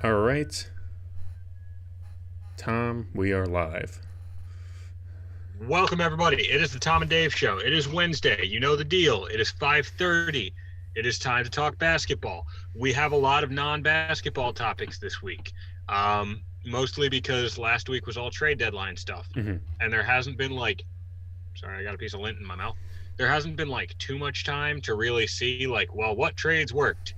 All right, Tom, we are live. Welcome everybody. It is the Tom and Dave show. It is Wednesday. You know the deal. It is 5:30. It is time to talk basketball. We have a lot of non-basketball topics this week. Mostly because last week was all trade deadline stuff. Mm-hmm. And there hasn't been sorry, I got a piece of lint in my mouth. There hasn't been too much time to really see what trades worked.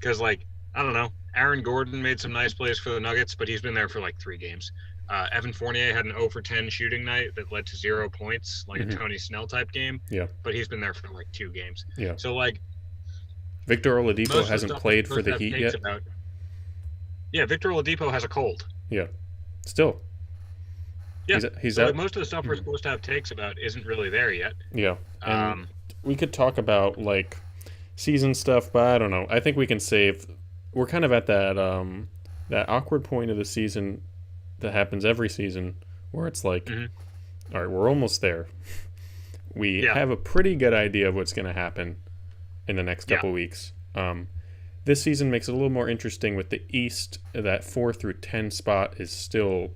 Because I don't know, Aaron Gordon made some nice plays for the Nuggets, but he's been there for 3 games. Evan Fournier had an 0 for 10 shooting night that led to 0 points, a Tony Snell type game. Yeah. But he's been there for 2 games. Yeah. So Victor Oladipo hasn't played for the Heat yet. Yeah, Victor Oladipo has a cold. Yeah. Still. Yeah. He's out. Most of the stuff we're supposed to have takes about isn't really there yet. Yeah. And we could talk about season stuff, but I don't know. I think we can save. We're kind of at that awkward point of the season that happens every season where it's all right, we're almost there. We have a pretty good idea of what's going to happen in the next couple weeks. This season makes it a little more interesting with the East. That 4 through 10 spot is still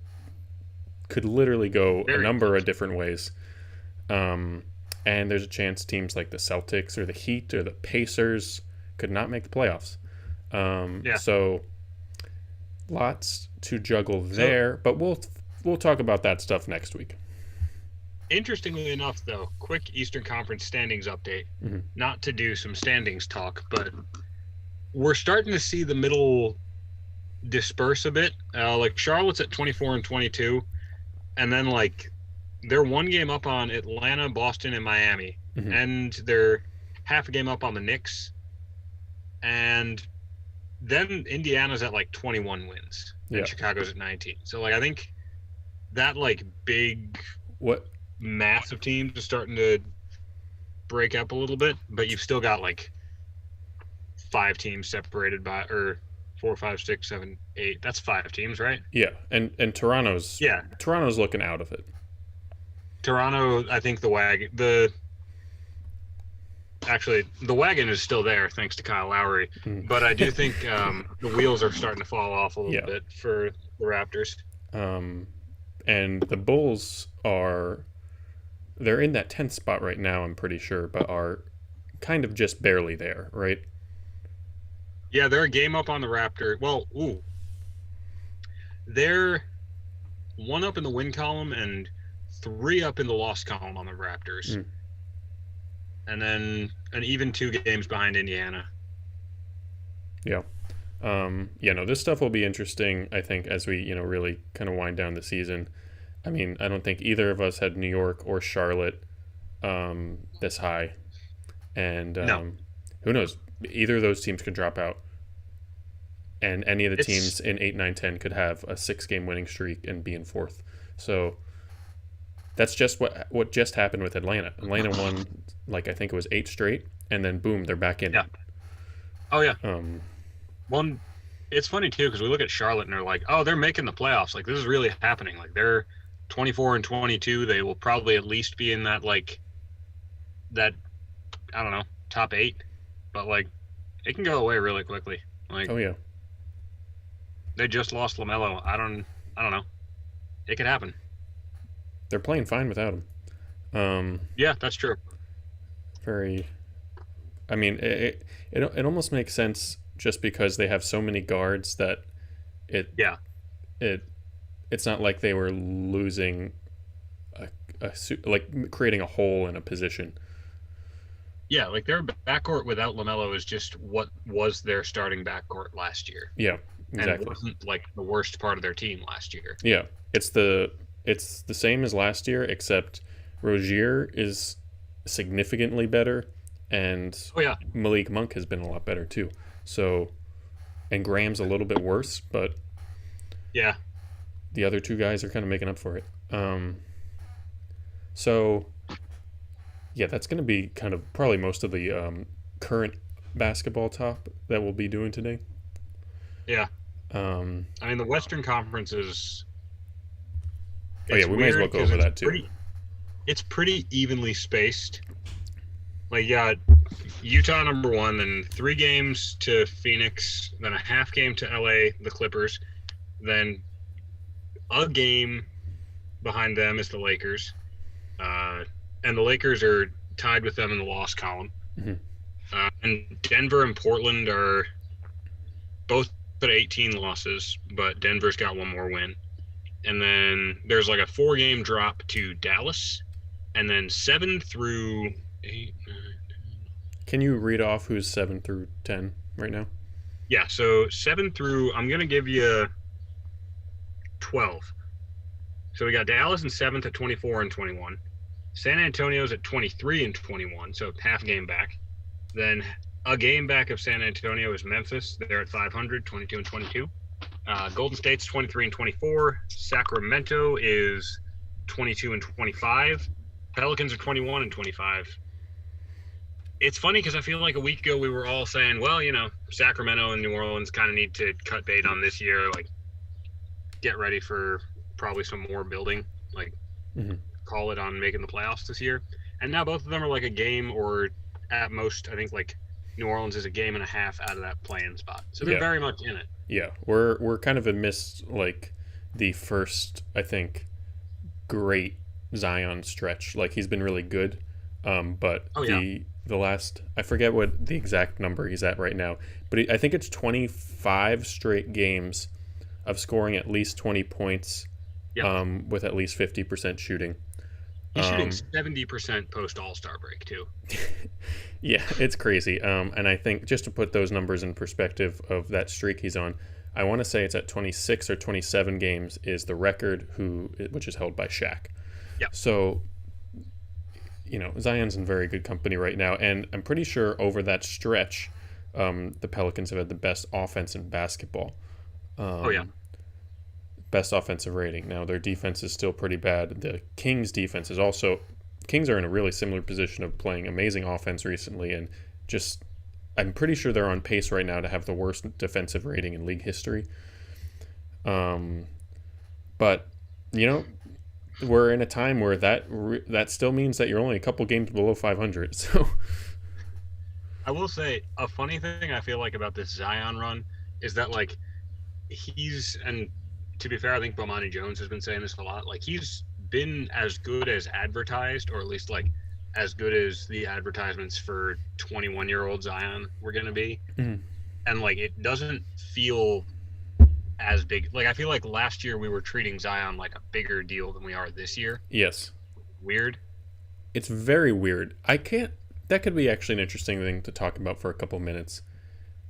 could literally go a number of different ways. And there's a chance teams like the Celtics or the Heat or the Pacers could not make the playoffs. So lots to juggle there, but we'll talk about that stuff next week. Interestingly enough, though, quick Eastern Conference standings update. Not to do some standings talk, but we're starting to see the middle disperse a bit. Charlotte's at 24 and 22, and then they're 1 game up on Atlanta, Boston, and Miami, and they're half a game up on the Knicks, and then Indiana's at 21 wins, and Chicago's at 19. So I think that big mass of teams is starting to break up a little bit, but you've still got 5 teams separated by 4, 5, 6, 7, 8. That's 5 teams, right? Yeah, and Toronto's looking out of it. Toronto, I think the wagon is still there thanks to Kyle Lowry, but I do think the wheels are starting to fall off a little bit for the Raptors. And the Bulls they're in that 10th spot right now, I'm pretty sure, but are kind of just barely there, right? Yeah, they're a game up on the Raptors. Well, they're 1 up in the win column and 3 up in the loss column on the Raptors. And then an even 2 games behind Indiana. Yeah. This stuff will be interesting, I think, as we, really kind of wind down the season. I mean, I don't think either of us had New York or Charlotte this high. And who knows? Either of those teams could drop out. And any of the teams in 8, 9, 10 could have a 6-game winning streak and be in 4th. So that's just what just happened with Atlanta. Atlanta won, I think it was 8 straight, and then boom, they're back in. Yeah. Oh, yeah. It's funny, too, because we look at Charlotte and they're they're making the playoffs. This is really happening. They're 24 and 22. They will probably at least be in that, that, I don't know, top 8. But, it can go away really quickly. Oh, yeah. They just lost LaMelo. I don't know. It could happen. They're playing fine without him. Yeah, that's true. I mean, it almost makes sense just because they have so many guards that it's not like they were losing creating a hole in a position. Yeah, their backcourt without LaMelo is just what was their starting backcourt last year. Yeah, exactly. And it wasn't the worst part of their team last year. Yeah, it's the same as last year, except Rozier is significantly better, and Malik Monk has been a lot better too. So, and Graham's a little bit worse, but the other 2 guys are kind of making up for it. That's going to be kind of probably most of the current basketball top that we'll be doing today. Yeah. I mean, the Western Conference is... we may as well go over that too. It's pretty evenly spaced. Utah number 1, then 3 games to Phoenix, then a half game to LA, the Clippers, then a game behind them is the Lakers, and the Lakers are tied with them in the loss column. And Denver and Portland are both at 18 losses, but Denver's got one more win. And then there's like a 4-game drop to Dallas, and then 7 through 8, 9, 10. Can you read off who's 7 through 10 right now? Yeah, so 7 through, I'm going to give you 12. So we got Dallas in 7th at 24 and 21. San Antonio's at 23 and 21, so half game back. Then a game back of San Antonio is Memphis. They're at 500, 22 and 22. Golden State's 23 and 24. Sacramento is 22 and 25. Pelicans are 21 and 25. It's funny because I feel like a week ago we were all saying, well, Sacramento and New Orleans kind of need to cut bait on this year, like get ready for probably some more building, like call it on making the playoffs this year. And now both of them are like a game, or at most, I think like New Orleans is a game and a half out of that play-in spot. So they're very much in it. Yeah, we're kind of amidst like the first, I think, great Zion stretch. Like he's been really good, but the last, I forget what the exact number he's at right now, but I think it's 25 straight games of scoring at least 20 points, with at least 50% shooting. He's shooting 70% post All-Star break too. Yeah, it's crazy. And I think just to put those numbers in perspective of that streak he's on, I want to say it's at 26 or 27 games is the record, which is held by Shaq. Yeah. So, Zion's in very good company right now, and I'm pretty sure over that stretch, the Pelicans have had the best offense in basketball. Best offensive rating. Now their defense is still pretty bad. The Kings defense is also, Kings are in a really similar position of playing amazing offense recently, and just I'm pretty sure they're on pace right now to have the worst defensive rating in league history. But we're in a time where that still means that you're only a couple games below 500. So I will say a funny thing I feel like about this Zion run is that like and to be fair, I think Bomani Jones has been saying this a lot. Like he's been as good as advertised, or at least like as good as the advertisements for 21-year-old Zion were going to be. And like it doesn't feel as big. Like I feel like last year we were treating Zion like a bigger deal than we are this year. Yes. Weird. It's very weird. That could be actually an interesting thing to talk about for a couple minutes.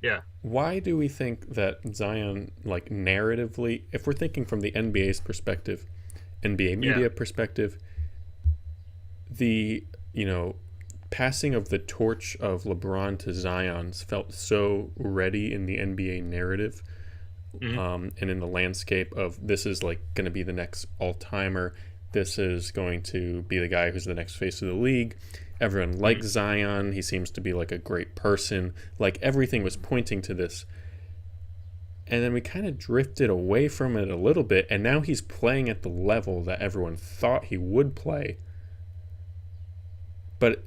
Yeah. Why do we think that Zion, like narratively, if we're thinking from the NBA's perspective, NBA media perspective, the, passing of the torch of LeBron to Zion felt so ready in the NBA narrative, and in the landscape of this is like going to be the next all-timer. This is going to be the guy who's the next face of the league. Everyone likes Zion. He seems to be like a great person. Like everything was pointing to this. And then we kind of drifted away from it a little bit. And now he's playing at the level that everyone thought he would play. But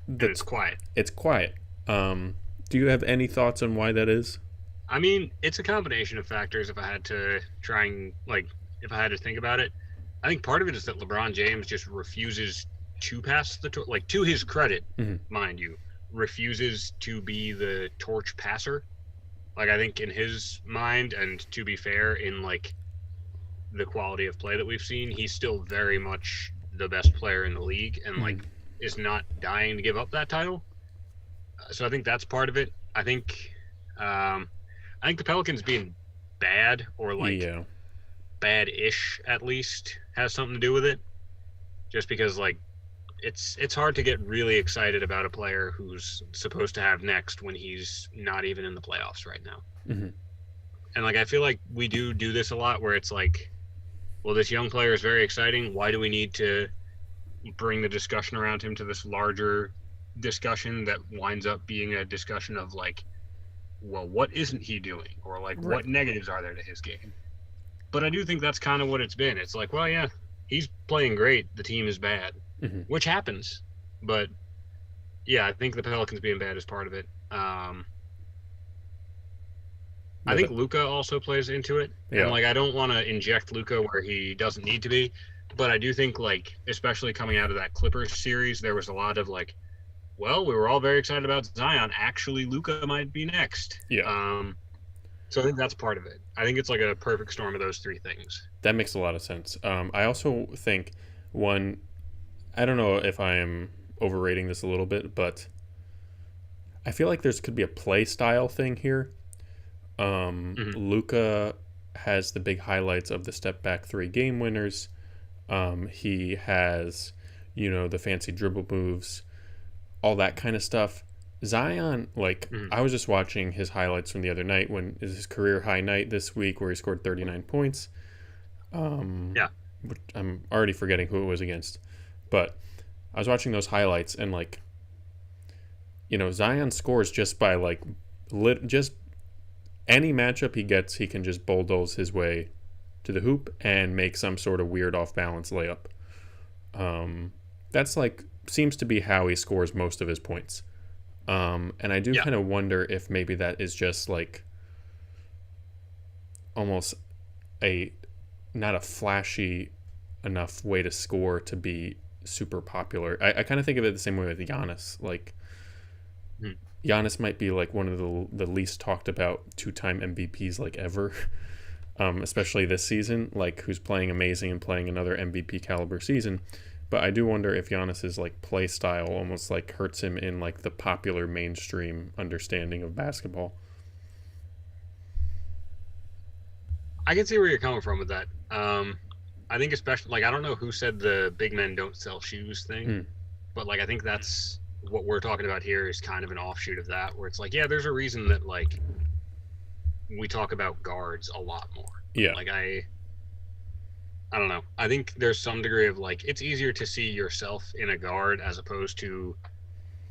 it's quiet. It's quiet. Do you have any thoughts on why that is? I mean, it's a combination of factors. If I had to if I had to think about it, I think part of it is that LeBron James just refuses to pass the torch. Like, to his credit, mind you, refuses to be the torch passer. Like, I think in his mind, and to be fair, in like the quality of play that we've seen, he's still very much the best player in the league, and like is not dying to give up that title. So I think that's part of it. I think the Pelicans being bad, or like bad-ish at least, has something to do with it. Just because like it's hard to get really excited about a player who's supposed to have next when he's not even in the playoffs right now. And like I feel like we do this a lot, where it's like, well, this young player is very exciting. Why do we need to bring the discussion around him to this larger discussion that winds up being a discussion of like, well, what isn't he doing? Or like, what negatives are there to his game? But I do think that's kind of what it's been. It's like, well, yeah, he's playing great. The team is bad, which happens. But Yeah, I think the Pelicans being bad is part of it. I Yeah, think Luka also plays into it, and yeah, like I don't want to inject Luka where he doesn't need to be, but I do think like especially coming out of that Clippers series, there was a lot of like, well, we were all very excited about Zion. Actually, Luka might be next. yeah. So I think that's part of it. I think it's like a perfect storm of those three things. That makes a lot of sense. I also think one. I don't know if I am overrating this a little bit, but I feel like there's could be a play style thing here. Mm-hmm. Luca has the big highlights of the step back three game winners. He has, the fancy dribble moves, all that kind of stuff. Zion, like, Mm-hmm. I was just watching his highlights from the other night when is his career high night this week where he scored 39 points. Um, Yeah. which I'm already forgetting who it was against, but I was watching those highlights and like, Zion scores just by like, just any matchup he gets, he can just bulldoze his way to the hoop and make some sort of weird off balance layup. That's like seems to be how he scores most of his points. And I do Yeah. kind of wonder if maybe that is just like almost a not a flashy enough way to score to be super popular. I kind of think of it the same way with Giannis. Like Mhm. Giannis might be like one of the least talked about 2-time MVPs like ever. Especially this season, like who's playing amazing and playing another MVP caliber season. But I do wonder if Giannis's like play style almost like hurts him in like the popular mainstream understanding of basketball. I can see where you're coming from with that. I think especially like I don't know who said the big men don't sell shoes thing, Mm, but like I think that's what we're talking about here is kind of an offshoot of that, where it's like, yeah, there's a reason that like we talk about guards a lot more. yeah, Like I don't know. I think there's some degree of like it's easier to see yourself in a guard as opposed to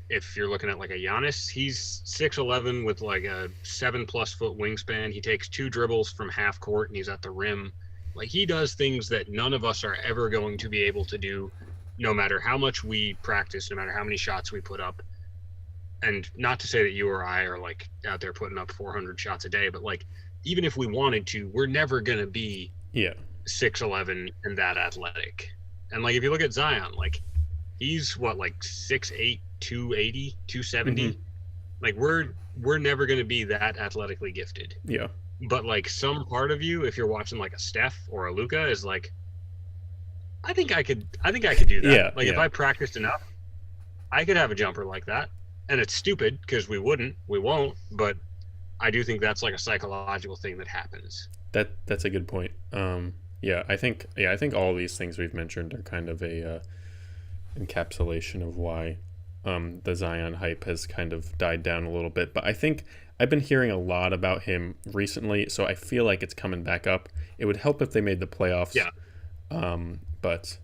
if you're looking at like a Giannis, he's 6'11" with like a 7+ foot wingspan. He takes two dribbles from half court and he's at the rim. Like he does things that none of us are ever going to be able to do, no matter how much we practice, no matter how many shots we put up. And not to say that you or I are like out there putting up 400 shots a day, but like even if we wanted to, we're never going to be yeah, 6'11" and that athletic. And like if you look at Zion, like he's what like 6'8", 280, mm-hmm, 270. Like we're never going to be that athletically gifted. yeah, But like some part of you, if you're watching like a Steph or a Luca, is like, I think I could do that. yeah, Like if yeah. I practiced enough, I could have a jumper like that. And it's stupid because we won't. But I do think that's like a psychological thing that happens. That's a good point. I think all these things we've mentioned are kind of a encapsulation of why the Zion hype has kind of died down a little bit. But I think I've been hearing a lot about him recently, so I feel like it's coming back up. It would help if they made the playoffs, Yeah, but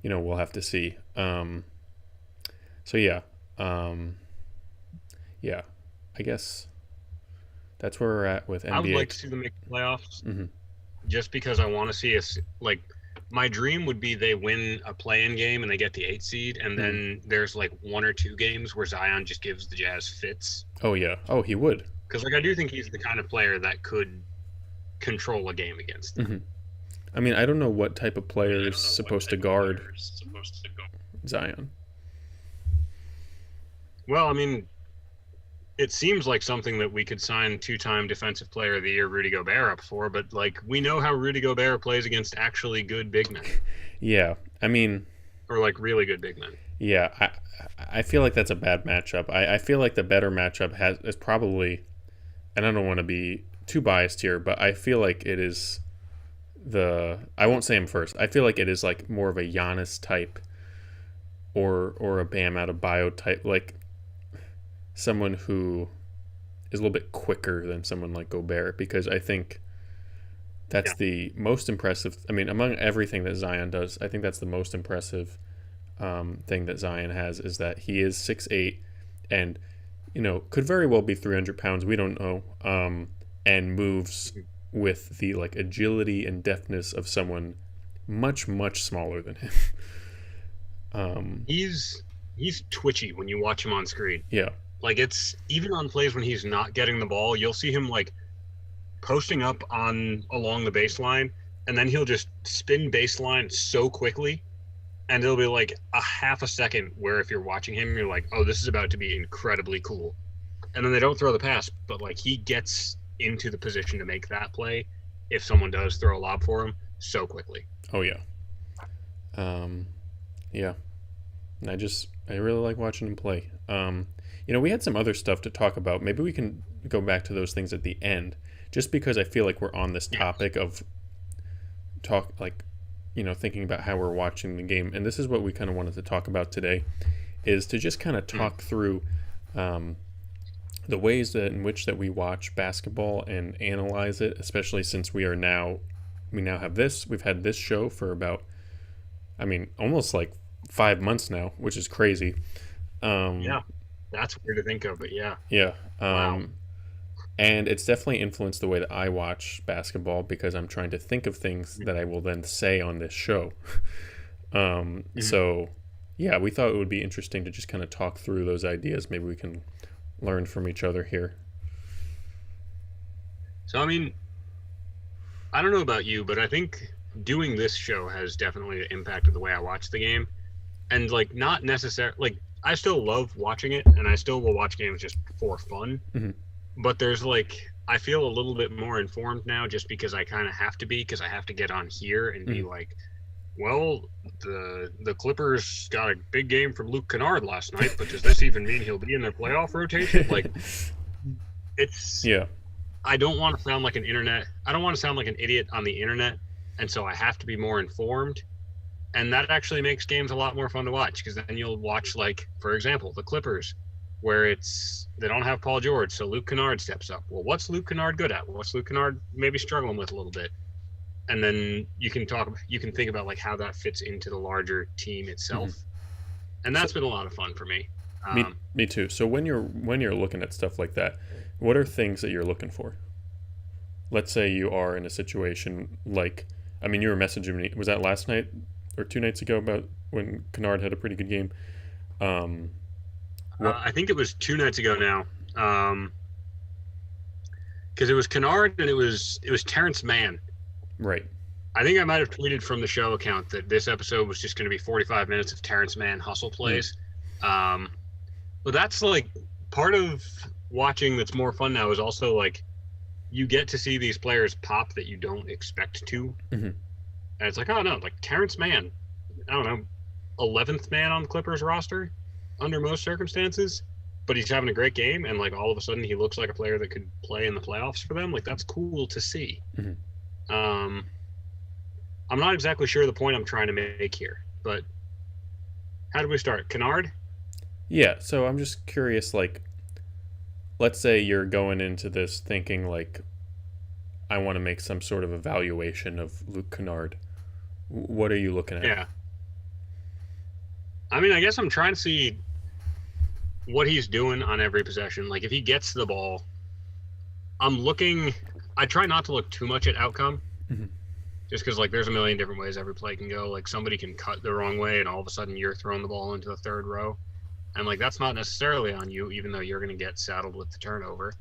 we'll have to see. So yeah, um, yeah, I guess that's where we're at with I would NBA. like to see them make the playoffs Mm-hmm. just because I want to see us like my dream would be they win a play-in game and they get the 8 seed, and Mm-hmm. then there's like 1 or 2 games where Zion just gives the Jazz fits. Oh yeah. Oh, he would. Because like I do think he's the kind of player that could control a game against them. Mm-hmm. I mean, I don't know what type of player is supposed to guard Zion. Well, I mean, it seems like something that we could sign 2-time Defensive Player of the Year Rudy Gobert up for, but like we know how Rudy Gobert plays against actually good big men Yeah, I mean, or like really good big men. yeah, I feel like that's a bad matchup. I feel like the better matchup is probably, and I don't want to be too biased here, but I feel like it is I won't say him first. I feel like it is like more of a Giannis type or a Bam out of bio type, like someone who is a little bit quicker than someone like Gobert, because I think that's Yeah. the most impressive. I mean, among everything that Zion does, I think that's the most impressive thing that Zion has is that he is 6'8", and could very well be 300 pounds. We don't know, and moves with the like agility and deftness of someone much smaller than him. um, He's he's twitchy when you watch him on screen. Yeah. Like, it's even on plays when he's not getting the ball, you'll see him like posting up on along the baseline, and then he'll just spin baseline so quickly, and it'll be like a half a second where if you're watching him, you're like, oh, this is about to be incredibly cool. And then they don't throw the pass, but like he gets into the position to make that play if someone does throw a lob for him so quickly. Oh yeah. Yeah. I really like watching him play. We had some other stuff to talk about. Maybe we can go back to those things at the end, just because I feel like we're on this topic of thinking about how we're watching the game. And this is what we kind of wanted to talk about today, is to just kind of talk through the ways in which that we watch basketball and analyze it, especially since we now have this. We've had this show for about, almost like 5 months now, which is crazy. Yeah, that's weird to think of, but yeah. Yeah. Wow. And it's definitely influenced the way that I watch basketball, because I'm trying to think of things that I will then say on this show. So, yeah, we thought it would be interesting to just kind of talk through those ideas. Maybe we can learn from each other here. So, I don't know about you, but I think doing this show has definitely impacted the way I watch the game. And, like, not necessarily, like, I still love watching it, and I still will watch games just for fun. Mm-hmm. But there's, like, I feel a little bit more informed now just because I kind of have to be, because I have to get on here and be like, well, the Clippers got a big game from Luke Kennard last night, but does this even mean he'll be in their playoff rotation? Like, it's... Yeah. I don't want to sound like an idiot on the internet, and so I have to be more informed. And that actually makes games a lot more fun to watch, because then you'll watch, like, for example, the Clippers, where they don't have Paul George, so Luke Kennard steps up. Well, what's Luke Kennard good at? What's Luke Kennard maybe struggling with a little bit? And then you can think about like how that fits into the larger team itself. And that's been a lot of fun for me. Me too. So when you're looking at stuff like that, what are things that you're looking for? Let's say you are in a situation like, you were messaging me, was that last night or 2 nights ago, about when Kennard had a pretty good game? I think it was 2 nights ago now, because it was Kennard and it was Terrence Mann. Right. I think I might have tweeted from the show account that this episode was just going to be 45 minutes of Terrence Mann hustle plays. But that's like part of watching that's more fun now is also like you get to see these players pop that you don't expect to. And it's like, oh no, like Terrence Mann, I don't know, 11th man on the Clippers roster under most circumstances, but he's having a great game, and like all of a sudden he looks like a player that could play in the playoffs for them. Like, that's cool to see. I'm not exactly sure the point I'm trying to make here, but how do we start? Kennard? Yeah, so I'm just curious, like, let's say you're going into this thinking like, I want to make some sort of evaluation of Luke Kennard. What are you looking at? Yeah. I guess I'm trying to see what he's doing on every possession. Like, if he gets the ball, I try not to look too much at outcome. Just because, like, there's a million different ways every play can go. Like, somebody can cut the wrong way, and all of a sudden you're throwing the ball into the third row. And, like, that's not necessarily on you, even though you're going to get saddled with the turnover.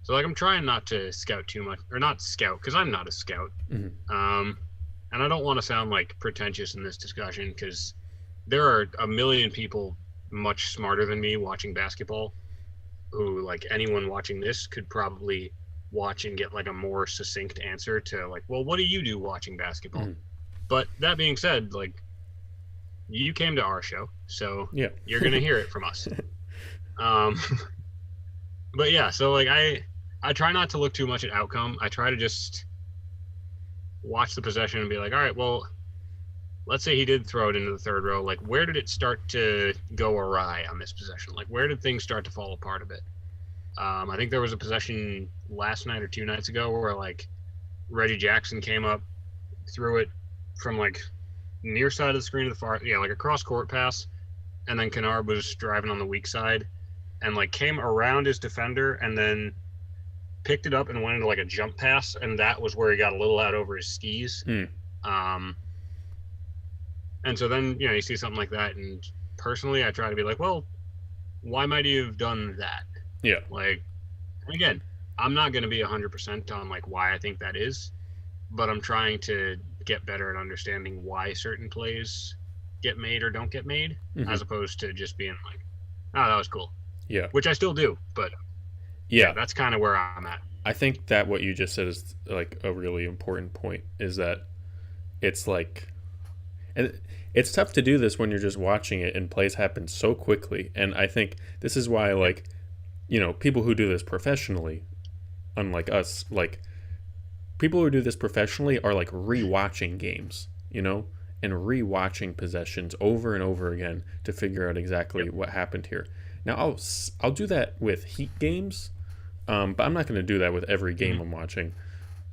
So, like, I'm trying not to scout too much. Or not scout, because I'm not a scout. And I don't want to sound, like, pretentious in this discussion, because there are a million people much smarter than me watching basketball who, like, anyone watching this could probably watch and get like a more succinct answer to like, well, what do you do watching basketball? But that being said, like, you came to our show, so yeah, you're gonna hear it from us. But yeah, so like I try not to look too much at outcome. I try to just watch the possession and be like, all right, well, let's say he did throw it into the third row. Like, where did it start to go awry on this possession? Like, where did things start to fall apart a bit? I think there was a possession last night or 2 nights ago where like Reggie Jackson came up, threw it from like near side of the screen to the far, like a cross court pass, and then Kennard was driving on the weak side and like came around his defender and then picked it up and went into like a jump pass, and that was where he got a little out over his skis. And so then you see something like that and personally, I try to be like, well, why might you have done that? Yeah. Like, again, I'm not going to be 100% on like why I think that is, but I'm trying to get better at understanding why certain plays get made or don't get made, as opposed to just being like, oh, that was cool. Yeah. Which I still do, but yeah, that's kind of where I'm at. I think that what you just said is like a really important point, is that it's like, and it's tough to do this when you're just watching it and plays happen so quickly. And I think this is why, like, you know, people who do this professionally, unlike us, like, people who do this professionally are like rewatching games, you know, and rewatching possessions over and over again to figure out exactly what happened here. Now I'll do that with Heat games, but I'm not going to do that with every game I'm watching.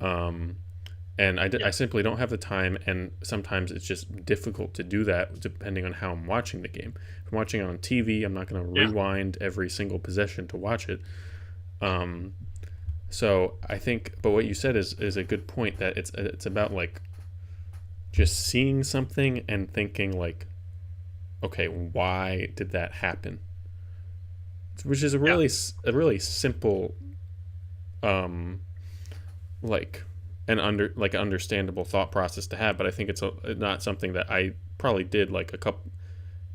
And I simply don't have the time, and sometimes it's just difficult to do that depending on how I'm watching the game. If I'm watching it on TV, I'm not going to rewind every single possession to watch it. So I think, but what you said is a good point, that it's about like just seeing something and thinking like, okay, why did that happen? Which is a really simple, like an understandable thought process to have. But I think it's not something that I probably did like a couple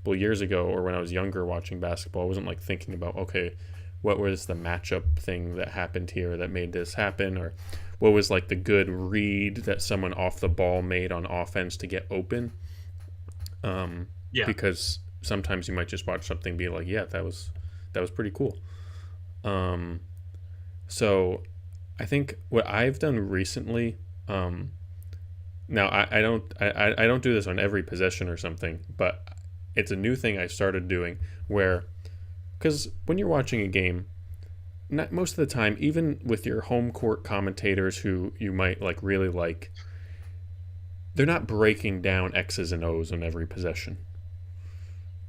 years ago, or when I was younger watching basketball. I wasn't like thinking about, okay, what was the matchup thing that happened here that made this happen, or what was like the good read that someone off the ball made on offense to get open. Because sometimes you might just watch something and be like, yeah, that was pretty cool. So I think what I've done recently, now I don't do this on every possession or something, but it's a new thing I started doing, where, because when you're watching a game, not most of the time, even with your home court commentators who you might like really like, they're not breaking down X's and O's on every possession.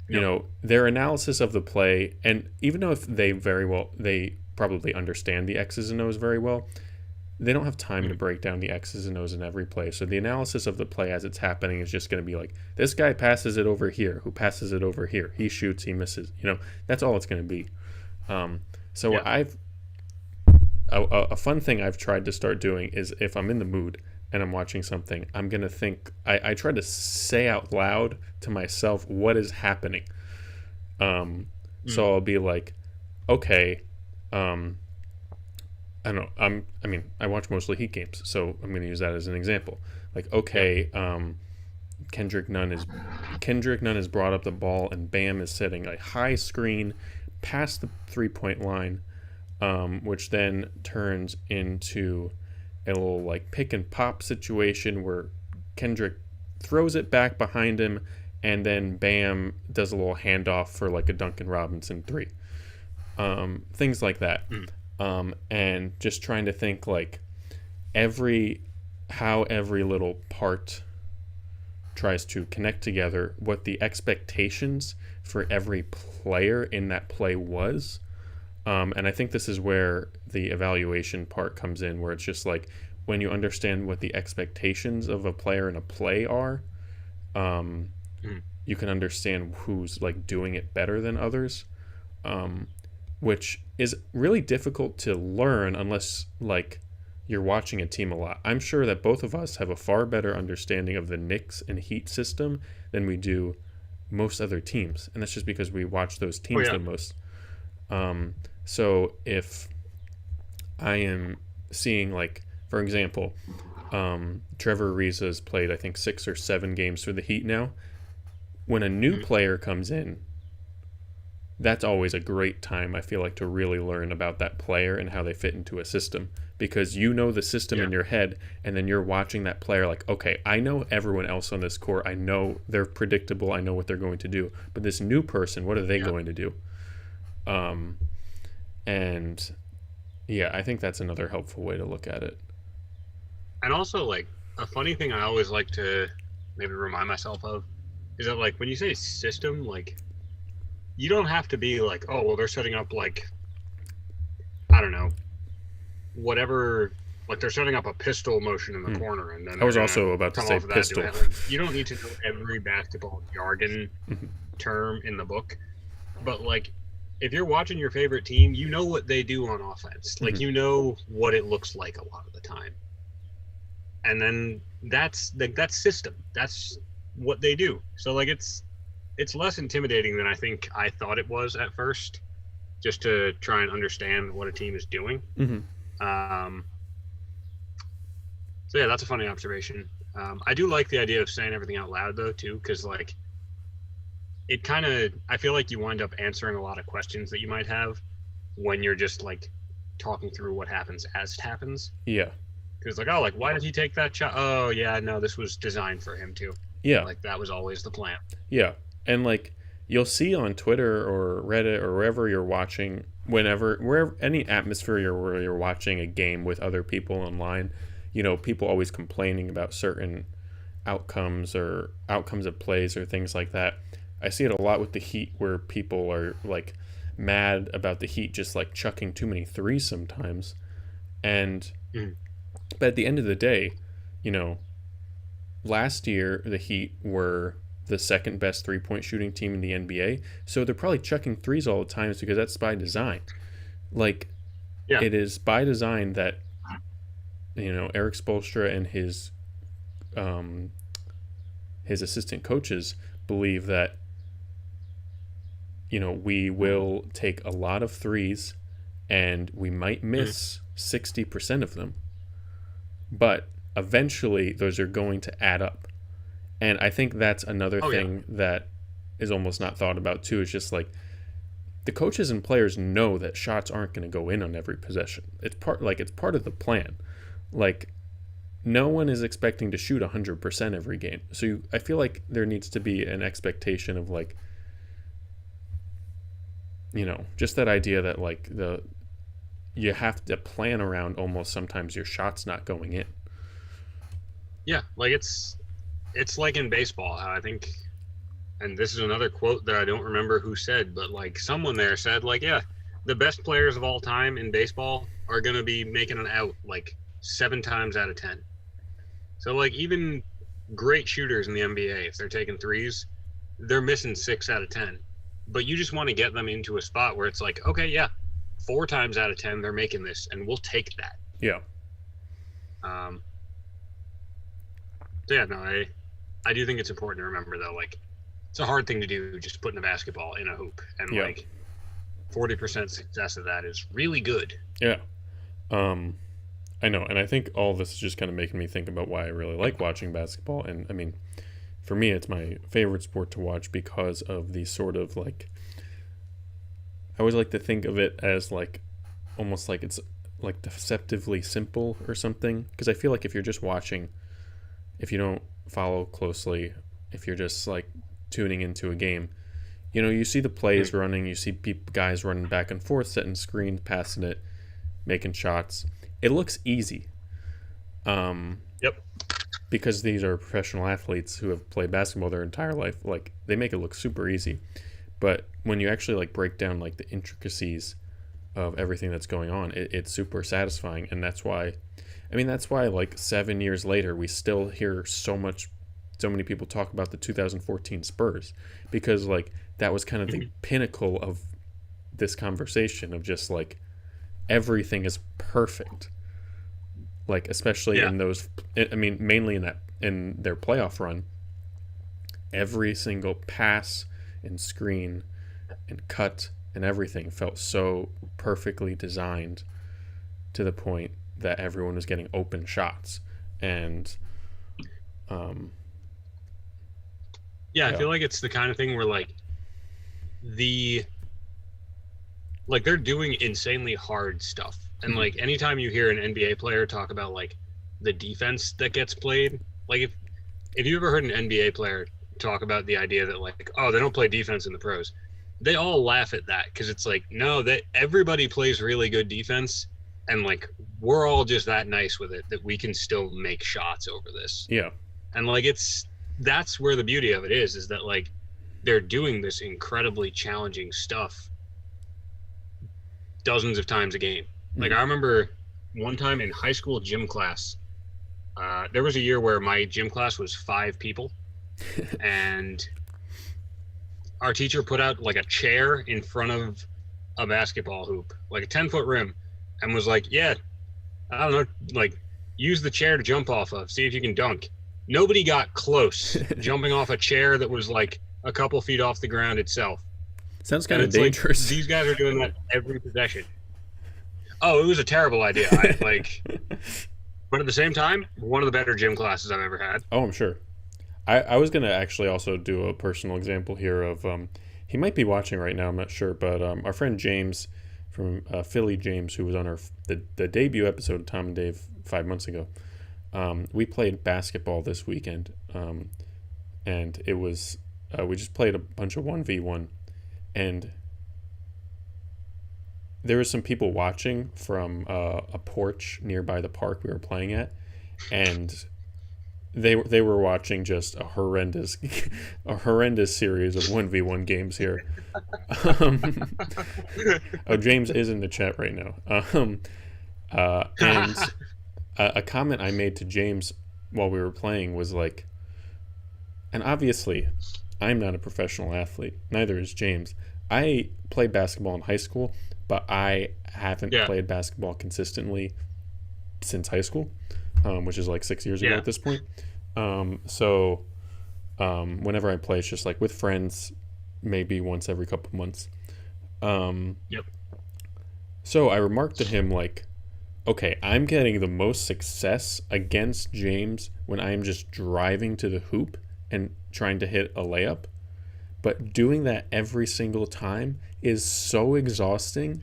You know, their analysis of the play, and even though if they probably understand the X's and O's very well, they don't have time to break down the X's and O's in every play. So the analysis of the play as it's happening is just going to be like, this guy passes it over here, who passes it over here, he shoots, he misses. You know, that's all it's going to be. A fun thing I've tried to start doing is, if I'm in the mood and I'm watching something, I'm going to think, I try to say out loud to myself what is happening. So I'll be like, okay, I don't know. I watch mostly Heat games, so I'm going to use that as an example. Like, okay, Kendrick Nunn has brought up the ball, and Bam is setting a high screen past the 3-point line, which then turns into a little like pick and pop situation where Kendrick throws it back behind him, and then Bam does a little handoff for like a Duncan Robinson 3. Things like that. And just trying to think like how every little part tries to connect together, what the expectations for every player in that play was. And I think this is where the evaluation part comes in, where it's just like, when you understand what the expectations of a player in a play are, you can understand who's like doing it better than others, which is really difficult to learn unless like you're watching a team a lot. I'm sure that both of us have a far better understanding of the Knicks and Heat system than we do most other teams, and that's just because we watch those teams the most. So if I am seeing, like, for example, Trevor Ariza's played, I think, 6 or 7 games for the Heat now. When a new player comes in, that's always a great time, I feel like, to really learn about that player and how they fit into a system, because you know the system in your head, and then you're watching that player like, okay, I know everyone else on this court. I know they're predictable. I know what they're going to do. But this new person, what are they going to do? And yeah, I think that's another helpful way to look at it. And also, like, a funny thing I always like to maybe remind myself of is that, like, when you say system, like, you don't have to be like, oh, well, they're setting up, like, I don't know, whatever, like, they're setting up a pistol motion in the corner. And then I was also about to say pistol. Like, you don't need to know every basketball jargon term in the book, but like if you're watching your favorite team, you know what they do on offense. Like you know what it looks like a lot of the time. And then that's system. That's what they do. So like it's less intimidating than I think I thought it was at first, just to try and understand what a team is doing. So yeah, that's a funny observation. I do like the idea of saying everything out loud though too, because like it kind of, I feel like you wind up answering a lot of questions that you might have when you're just like talking through what happens as it happens. Yeah. Because like, oh, like why did he take that shot? Oh yeah, no, this was designed for him too. Yeah. Like that was always the plan. Yeah. And like you'll see on Twitter or Reddit or wherever you're watching, wherever any atmosphere where you're watching a game with other people online, you know, people always complaining about certain outcomes of plays or things like that. I see it a lot with the Heat, where people are like mad about the Heat just like chucking too many threes sometimes. And but at the end of the day, you know, last year the Heat were the second best 3-point shooting team in the NBA, so they're probably chucking threes all the time because that's by design. Like, it is by design that, you know, Eric Spoelstra and his assistant coaches believe that, you know, we will take a lot of threes and we might miss 60% of them, but eventually those are going to add up. And I think that's another thing that is almost not thought about too. It's just like the coaches and players know that shots aren't going to go in on every possession. It's part of the plan. Like, no one is expecting to shoot 100% every game. So I feel like there needs to be an expectation of, like, you know, just that idea that like you have to plan around almost sometimes your shots not going in. Yeah, like it's like in baseball, how I think, and this is another quote that I don't remember who said, but like someone there said, like, yeah, the best players of all time in baseball are going to be making an out like 7 times out of 10. So like even great shooters in the NBA, if they're taking threes, they're missing 6 out of 10. But you just want to get them into a spot where it's like, okay, yeah, 4 times out of 10 they're making this, and we'll take that. Yeah. So yeah, no, I do think it's important to remember though, like it's a hard thing to do, just putting a basketball in a hoop, and like 40% success of that is really good. Yeah. I know, and I think all this is just kind of making me think about why I really like watching basketball. And I mean, for me, it's my favorite sport to watch because of the sort of like, I always like to think of it as like almost like it's like deceptively simple or something, because I feel like if you're just watching, if you don't follow closely, if you're just like tuning into a game, you know, you see the plays running, you see guys running back and forth, setting screens, passing it, making shots. It looks easy. Because these are professional athletes who have played basketball their entire life. Like, they make it look super easy. But when you actually like break down like the intricacies of everything that's going on, it's super satisfying. And that's why like 7 years later we still hear so many people talk about the 2014 Spurs, because like that was kind of the pinnacle of this conversation of just like everything is perfect. Like, especially in those, I mean, mainly in their playoff run, every single pass and screen and cut and everything felt so perfectly designed to the point that everyone was getting open shots. And I feel like it's the kind of thing where like they're doing insanely hard stuff. And like anytime you hear an NBA player talk about like the defense that gets played, like if you ever heard an NBA player talk about the idea that like, oh, they don't play defense in the pros, they all laugh at that, because it's like, no, that everybody plays really good defense, and like we're all just that nice with it that we can still make shots over this. Yeah. And like that's where the beauty of it is that like they're doing this incredibly challenging stuff dozens of times a game. Like, I remember one time in high school gym class, there was a year where my gym class was 5 people, and our teacher put out like a chair in front of a basketball hoop, like a 10-foot rim, and was like, yeah, I don't know, like use the chair to jump off of, see if you can dunk. Nobody got close jumping off a chair that was like a couple feet off the ground itself. Sounds And kind of it's like dangerous. these guys are doing that every possession. Oh, it was a terrible idea. I like, but at the same time, one of the better gym classes I've ever had. Oh, I'm sure. I was gonna actually also do a personal example here of he might be watching right now. I'm not sure, but our friend James from Philly, James, who was on the debut episode of Tom and Dave 5 months ago. We played basketball this weekend, and it was we just played a bunch of 1v1, and there were some people watching from a porch nearby the park we were playing at, and they were watching just a horrendous a horrendous series of 1v1 games here. Oh, James is in the chat right now. And a comment I made to James while we were playing was like, and obviously I'm not a professional athlete, neither is James. I played basketball in high school, but I haven't played basketball consistently since high school, which is like 6 years ago at this point. So whenever I play, it's just like with friends, maybe once every couple months. So I remarked to him like, okay, I'm getting the most success against James when I'm just driving to the hoop and trying to hit a layup. But doing that every single time is so exhausting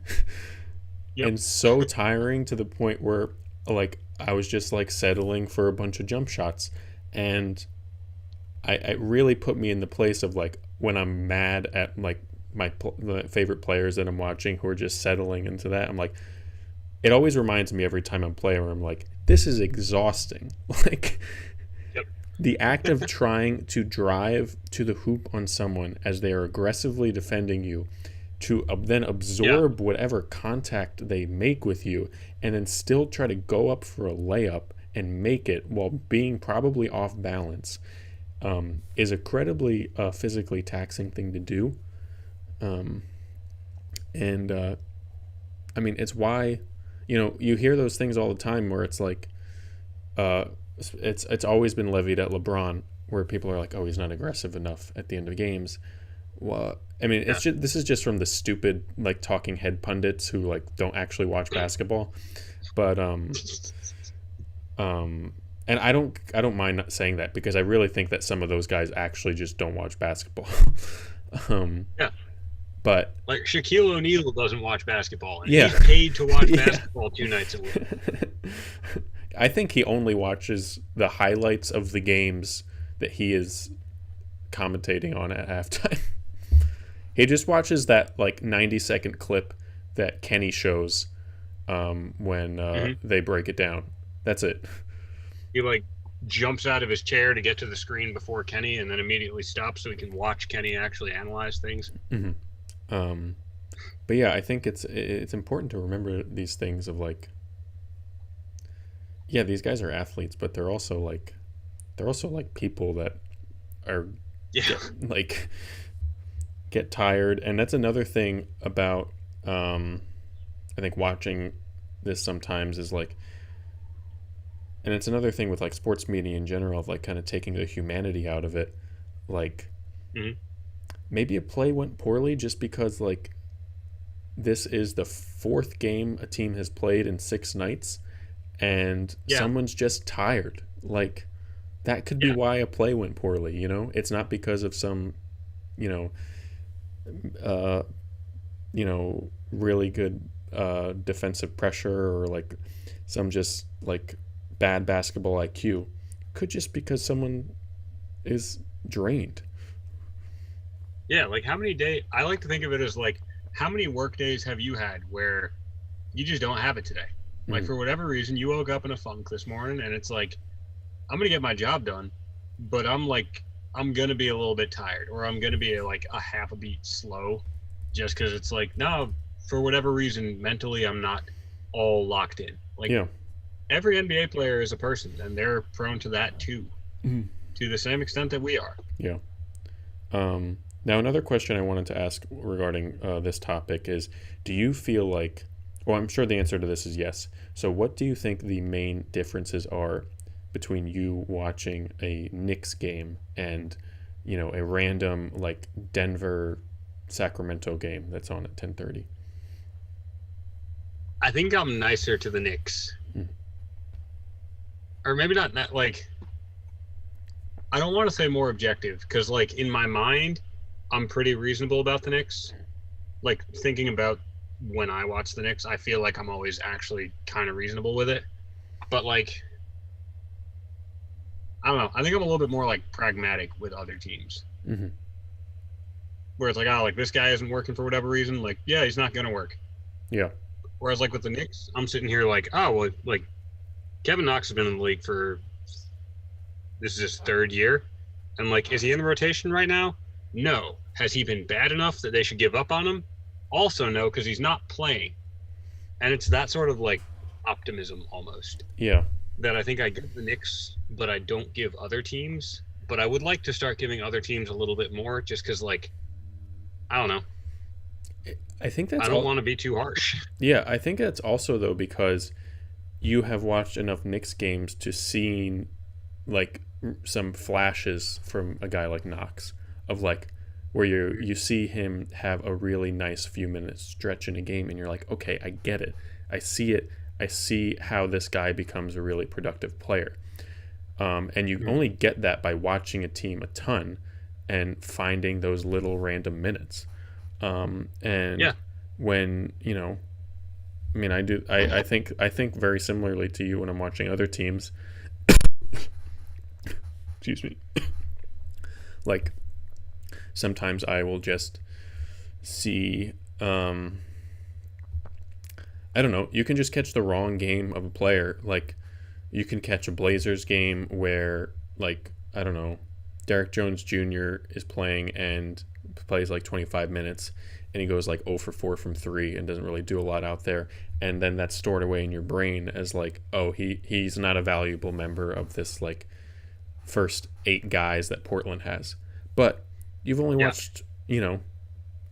and so tiring to the point where like I was just like settling for a bunch of jump shots. And it really put me in the place of like when I'm mad at like my favorite players that I'm watching who are just settling into that. I'm like, it always reminds me every time I'm playing where I'm like, this is exhausting. Like the act of trying to drive to the hoop on someone as they are aggressively defending you to then absorb whatever contact they make with you and then still try to go up for a layup and make it while being probably off balance is a incredibly physically taxing thing to do. I mean, it's why, you hear those things all the time where it's like, it's always been levied at LeBron, where people are like, oh, he's not aggressive enough at the end of games. Well, I mean, this is just from the stupid like talking head pundits who like don't actually watch basketball, but and I don't mind not saying that because I really think that some of those guys actually just don't watch basketball. But like Shaquille O'Neal doesn't watch basketball, and he's paid to watch basketball 2 nights a week. I think he only watches the highlights of the games that he is commentating on at halftime. He just watches that like 90-second clip that Kenny shows when they break it down. That's it. He like jumps out of his chair to get to the screen before Kenny and then immediately stops so he can watch Kenny actually analyze things. But yeah, I think it's important to remember these things of like, yeah, these guys are athletes, but they're also like people that are get tired. And that's another thing about I think watching this sometimes is like, and it's another thing with like sports media in general of like kind of taking the humanity out of it. Like maybe a play went poorly just because like this is the 4th game a team has played in 6 nights and someone's just tired. Like that could be why a play went poorly, It's not because of some, really good defensive pressure or like some just like bad basketball IQ. Could just because someone is drained. Yeah, like how many days, I like to think of it as like, how many work days have you had where you just don't have it today? Like for whatever reason, you woke up in a funk this morning and it's like, I'm going to get my job done, but I'm going to be a little bit tired or I'm going to be like a half a beat slow just because it's like, no, for whatever reason, mentally, I'm not all locked in. Like every NBA player is a person and they're prone to that too, to the same extent that we are. Now, another question I wanted to ask regarding this topic is, do you feel like, well, I'm sure the answer to this is yes. So, what do you think the main differences are between you watching a Knicks game and, a random like Denver Sacramento game that's on at 10:30? I think I'm nicer to the Knicks, or maybe not that. Like, I don't want to say more objective because, like, in my mind, I'm pretty reasonable about the Knicks. Like, thinking about when I watch the Knicks, I feel like I'm always actually kind of reasonable with it. But, like, I don't know. I think I'm a little bit more like pragmatic with other teams, Mm-hmm. where it's like, oh, like this guy isn't working for whatever reason. Like, yeah, he's not gonna work. Yeah. Whereas like with the Knicks, I'm sitting here like, oh, well, like Kevin Knox has been in the league for this is his third year, and like, is he in the rotation right now? No. Has he been bad enough that they should give up on him? Also, no, because he's not playing. And it's that sort of like optimism almost Yeah. that I think I give the Knicks, but I don't give other teams. But I would like to start giving other teams a little bit more, just because, like, I don't know. I think I that's don't all. want to be too harsh. Yeah, I think that's also though because you have watched enough Knicks games to see like some flashes from a guy like Knox of like where you see him have a really nice few minutes stretch in a game and you're like, okay, I get it. I see it. I see how this guy becomes a really productive player. And you only get that by watching a team a ton and finding those little random minutes. And Yeah. when, I mean, I think very similarly to you when I'm watching other teams. Excuse me. Like sometimes I will just see, I don't know, you can just catch the wrong game of a player. Like you can catch a Blazers game where, like, I don't know, Derek Jones Jr. is playing and plays like 25 minutes and he goes like 0 for 4 from 3 and doesn't really do a lot out there. And then that's stored away in your brain as like, oh, he's not a valuable member of this like first 8 guys that Portland has. But you've only watched,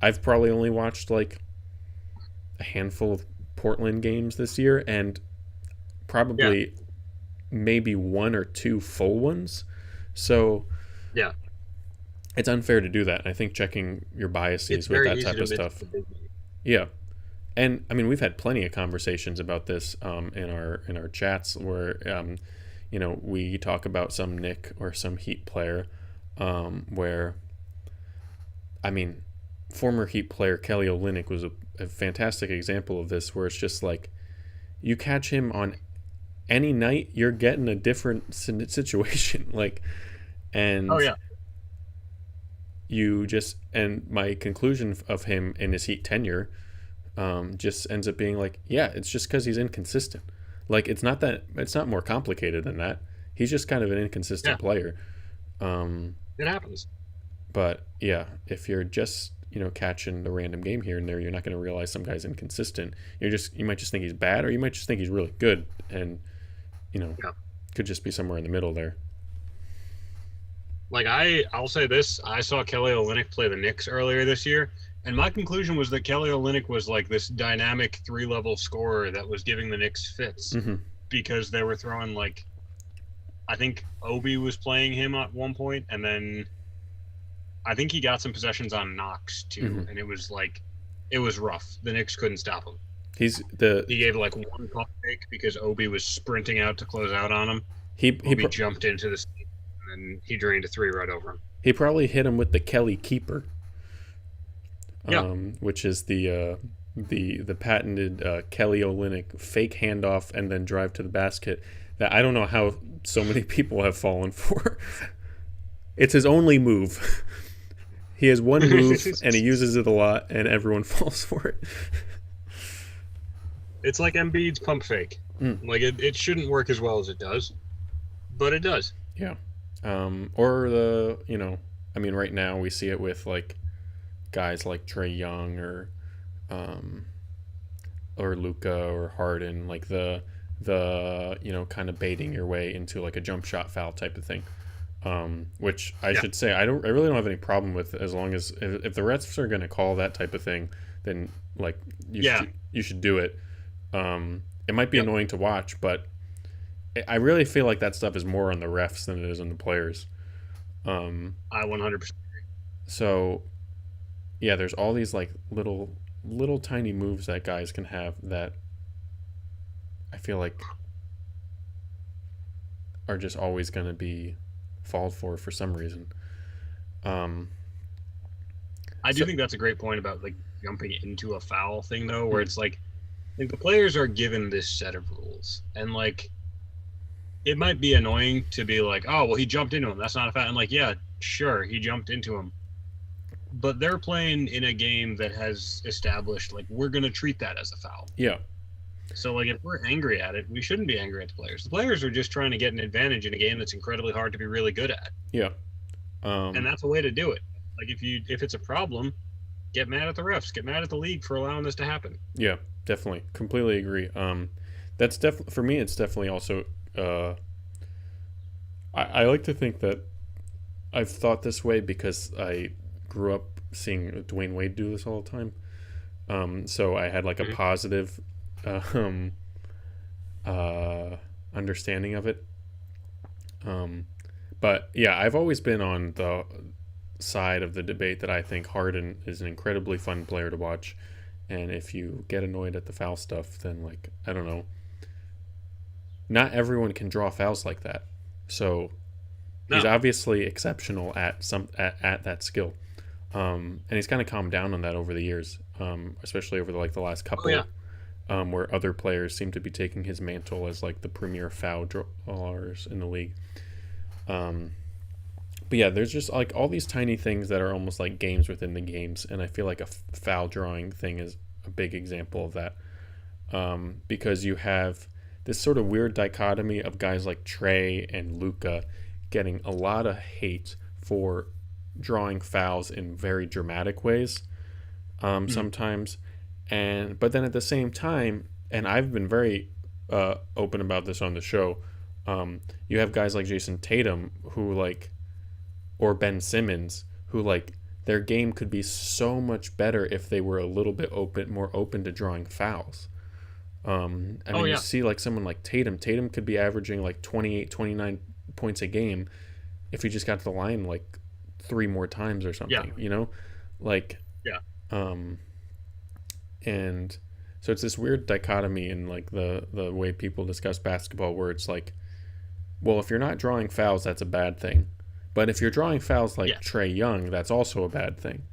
I've probably only watched like a handful of Portland games this year and probably maybe 1 or 2 full ones. So Yeah. it's unfair to do that. I think checking your biases It's with very that easy type to of miss stuff. the big. Yeah. And I mean, we've had plenty of conversations about this in our chats where we talk about some Nick or some Heat player where, I mean, former Heat player Kelly Olynyk was a fantastic example of this, where it's just like you catch him on any night, you're getting a different situation. Like, and Oh yeah. and my conclusion of him in his Heat tenure just ends up being like, yeah, it's just because he's inconsistent. Like it's not more complicated than that. He's just kind of an inconsistent player. It happens. But yeah, if you're just catching the random game here and there, you're not going to realize some guy's inconsistent. You might just think he's bad, or you might just think he's really good, and could just be somewhere in the middle there. Like I'll say this: I saw Kelly Olynyk play the Knicks earlier this year, and my conclusion was that Kelly Olynyk was like this dynamic 3-level scorer that was giving the Knicks fits because they were throwing like, I think Obi was playing him at one point, and then I think he got some possessions on Knox too, and it was rough. The Knicks couldn't stop him. He gave like one pump fake because Obi was sprinting out to close out on him. Obi jumped into the seat, and then he drained a 3 right over him. He probably hit him with the Kelly keeper, which is the patented Kelly Olynyk fake handoff and then drive to the basket that I don't know how so many people have fallen for. It's his only move. He has one move and he uses it a lot, and everyone falls for it. It's like Embiid's pump fake. Like it shouldn't work as well as it does, but it does. Yeah. Or I mean, right now we see it with like guys like Trae Young or Luka or Harden, like the kind of baiting your way into like a jump shot foul type of thing. Which I Yeah. should say I really don't have any problem with, as long as if the refs are going to call that type of thing, then like Yeah. you should do it. It might be Yep. annoying to watch, but I really feel like that stuff is more on the refs than it is on the players. Um, I 100%. so yeah, there's all these like little tiny moves that guys can have that I feel like are just always going to be falled for some reason. Um, I do so think that's a great point about like jumping into a foul thing though, where mm, it's like the players are given this set of rules, and like it might be annoying to be like, oh well, he jumped into him. That's not a foul. And like, yeah, sure, he jumped into him, but they're playing in a game that has established like we're gonna treat that as a foul. yeah, So like if we're angry at it, we shouldn't be angry at the players. The players are just trying to get an advantage in a game that's incredibly hard to be really good at. yeah, And that's a way to do it. Like if it's a problem, get mad at the refs, get mad at the league for allowing this to happen. yeah, definitely, completely agree. That's definitely for me. It's definitely also. Uh, I like to think that I've thought this way because I grew up seeing Dwayne Wade do this all the time. So I had like a Mhm. positive um, uh, understanding of it. Um, but yeah, I've always been on the side of the debate that I think Harden is an incredibly fun player to watch. And if you get annoyed at the foul stuff, then like, I don't know, not everyone can draw fouls like that. So he's No. obviously exceptional at at that skill. And he's kind of calmed down on that over the years, especially over the last Oh yeah. couple, where other players seem to be taking his mantle as like the premier foul drawers in the league. Um, but yeah, there's just like all these tiny things that are almost like games within the games, and I feel like a foul drawing thing is a big example of that, because you have this sort of weird dichotomy of guys like Trey and Luca getting a lot of hate for drawing fouls in very dramatic ways, Mhm. sometimes, and but then at the same time, and I've been very open about this on the show. You have guys like Jason Tatum who like, or Ben Simmons who like their game could be so much better if they were a little bit more open to drawing fouls. I Oh mean, you yeah. see like someone like Tatum. Tatum could be averaging like 28, 29 points a game if he just got to the line like three more times or Yeah. something, you know? Like, Yeah. um, and so it's this weird dichotomy in like the way people discuss basketball where it's like, well, if you're not drawing fouls, that's a bad thing. But if you're drawing fouls like Yeah. Trey Young, that's also a bad thing.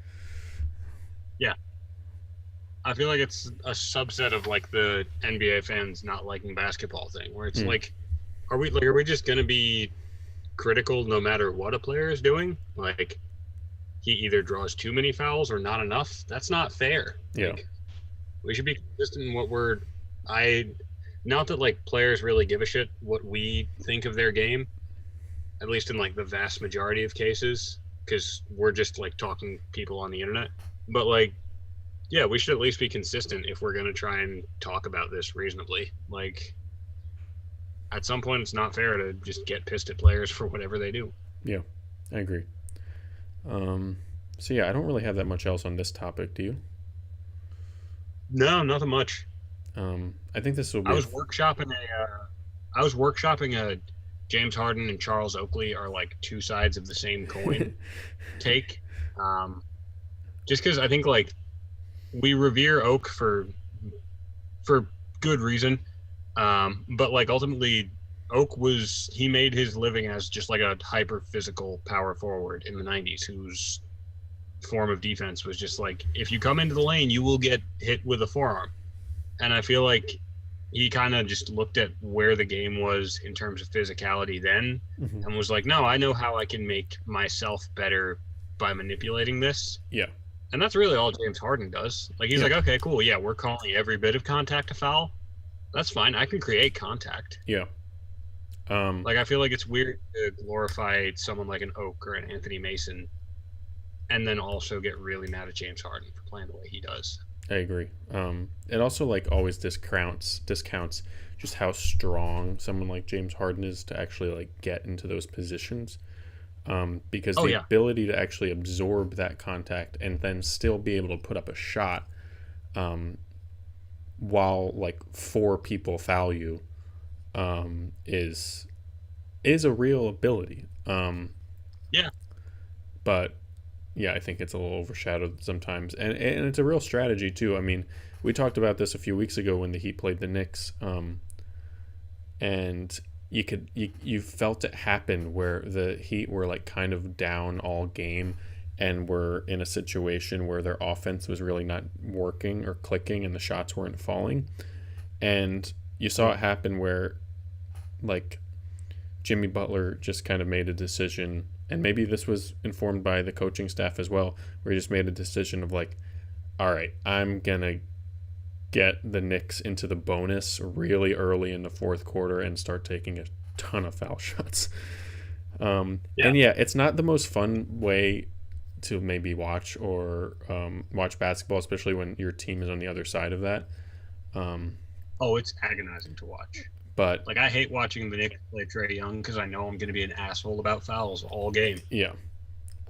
Yeah. I feel like it's a subset of like the NBA fans not liking basketball thing, where it's Hmm. like, are we just gonna be critical no matter what a player is doing? Like he either draws too many fouls or not enough. That's not fair. Yeah. Like we should be consistent in what we're. I not that like players really give a shit what we think of their game, at least in like the vast majority of cases, because we're just like talking people on the internet. But like, yeah, we should at least be consistent if we're gonna try and talk about this reasonably. Like, at some point, it's not fair to just get pissed at players for whatever they do. Yeah. I agree. Um, so yeah, I don't really have that much else on this topic. Do you? No, nothing much. I think this will I be was workshopping a. I was workshopping a James Harden and Charles Oakley are like two sides of the same coin take. Um, just because I think like we revere Oak for good reason, but like ultimately Oak was he made his living as just like a hyper physical power forward in the 90s whose form of defense was just like if you come into the lane you will get hit with a forearm. And I feel like he kind of just looked at where the game was in terms of physicality then Mhm. and was like, no, I know how I can make myself better by manipulating this. Yeah. And that's really all James Harden does. Like he's Yeah. like, okay, cool, yeah, we're calling every bit of contact a foul. That's fine. I can create contact. Yeah. Like I feel like it's weird to glorify someone like an Oak or an Anthony Mason and then also get really mad at James Harden for playing the way he does. I agree. It also like always discounts just how strong someone like James Harden is to actually like get into those positions. because Oh the yeah. ability to actually absorb that contact and then still be able to put up a shot um, while like four people foul you is a real ability. Yeah. But yeah, I think it's a little overshadowed sometimes, and it's a real strategy too. I mean, we talked about this a few weeks ago when the Heat played the Knicks, and you felt it happen where the Heat were like kind of down all game and were in a situation where their offense was really not working or clicking and the shots weren't falling, and you saw it happen where like Jimmy Butler just kind of made a decision, and maybe this was informed by the coaching staff as well, where he just made a decision of like, all right, I'm gonna get the Knicks into the bonus really early in the fourth quarter and start taking a ton of foul shots. Yeah. And yeah, it's not the most fun way to maybe watch or watch basketball, especially when your team is on the other side of that. Um, Oh, it's agonizing to watch. but Like I hate watching the Knicks play Trae Young because I know I'm going to be an asshole about fouls all game. yeah,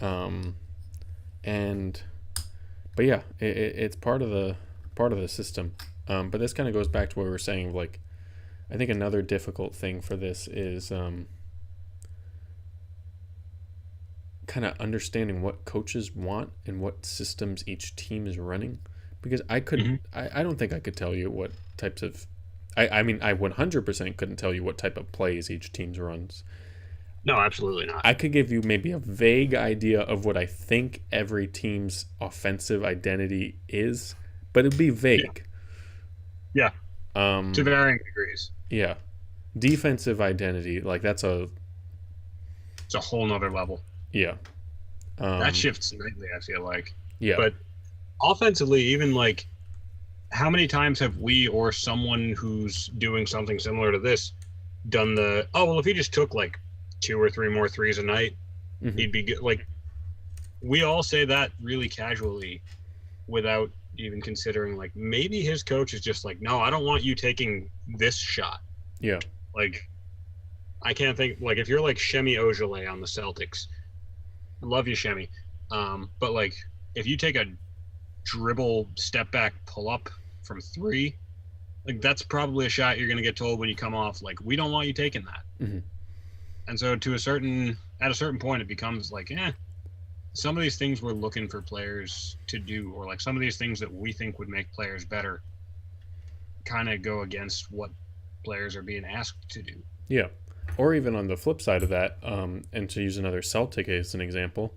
um, and but yeah, it's part of the system. But this kind of goes back to what we were saying. Like, I think another difficult thing for this is kind of understanding what coaches want and what systems each team is running. Because I don't think I could tell you what types of, I mean, I 100% couldn't tell you what type of plays each team runs. No, absolutely not. I could give you maybe a vague idea of what I think every team's offensive identity is, but it'd be vague. Yeah. To Um, varying degrees. yeah. Defensive identity, like that's a, It's a whole nother level. yeah. That Um, shifts nightly, I feel like. yeah. But offensively, even like how many times have we or someone who's doing something similar to this done the, oh, well, if he just took like 2 or 3 more threes a night, Mhm. he'd be good. Like, we all say that really casually without even considering, like, maybe his coach is just like, no, I don't want you taking this shot. Yeah. Like, I can't think, like, if you're like Shemi Ojale on the Celtics, love you, Shemi. But like, if you take a dribble, step back, pull up from three, like that's probably a shot you're going to get told when you come off. Like, we don't want you taking that. Mhm. And so at a certain point, it becomes like, some of these things we're looking for players to do, or like some of these things that we think would make players better, kind of go against what players are being asked to do. Yeah. Or even on the flip side of that, and to use another Celtic as an example,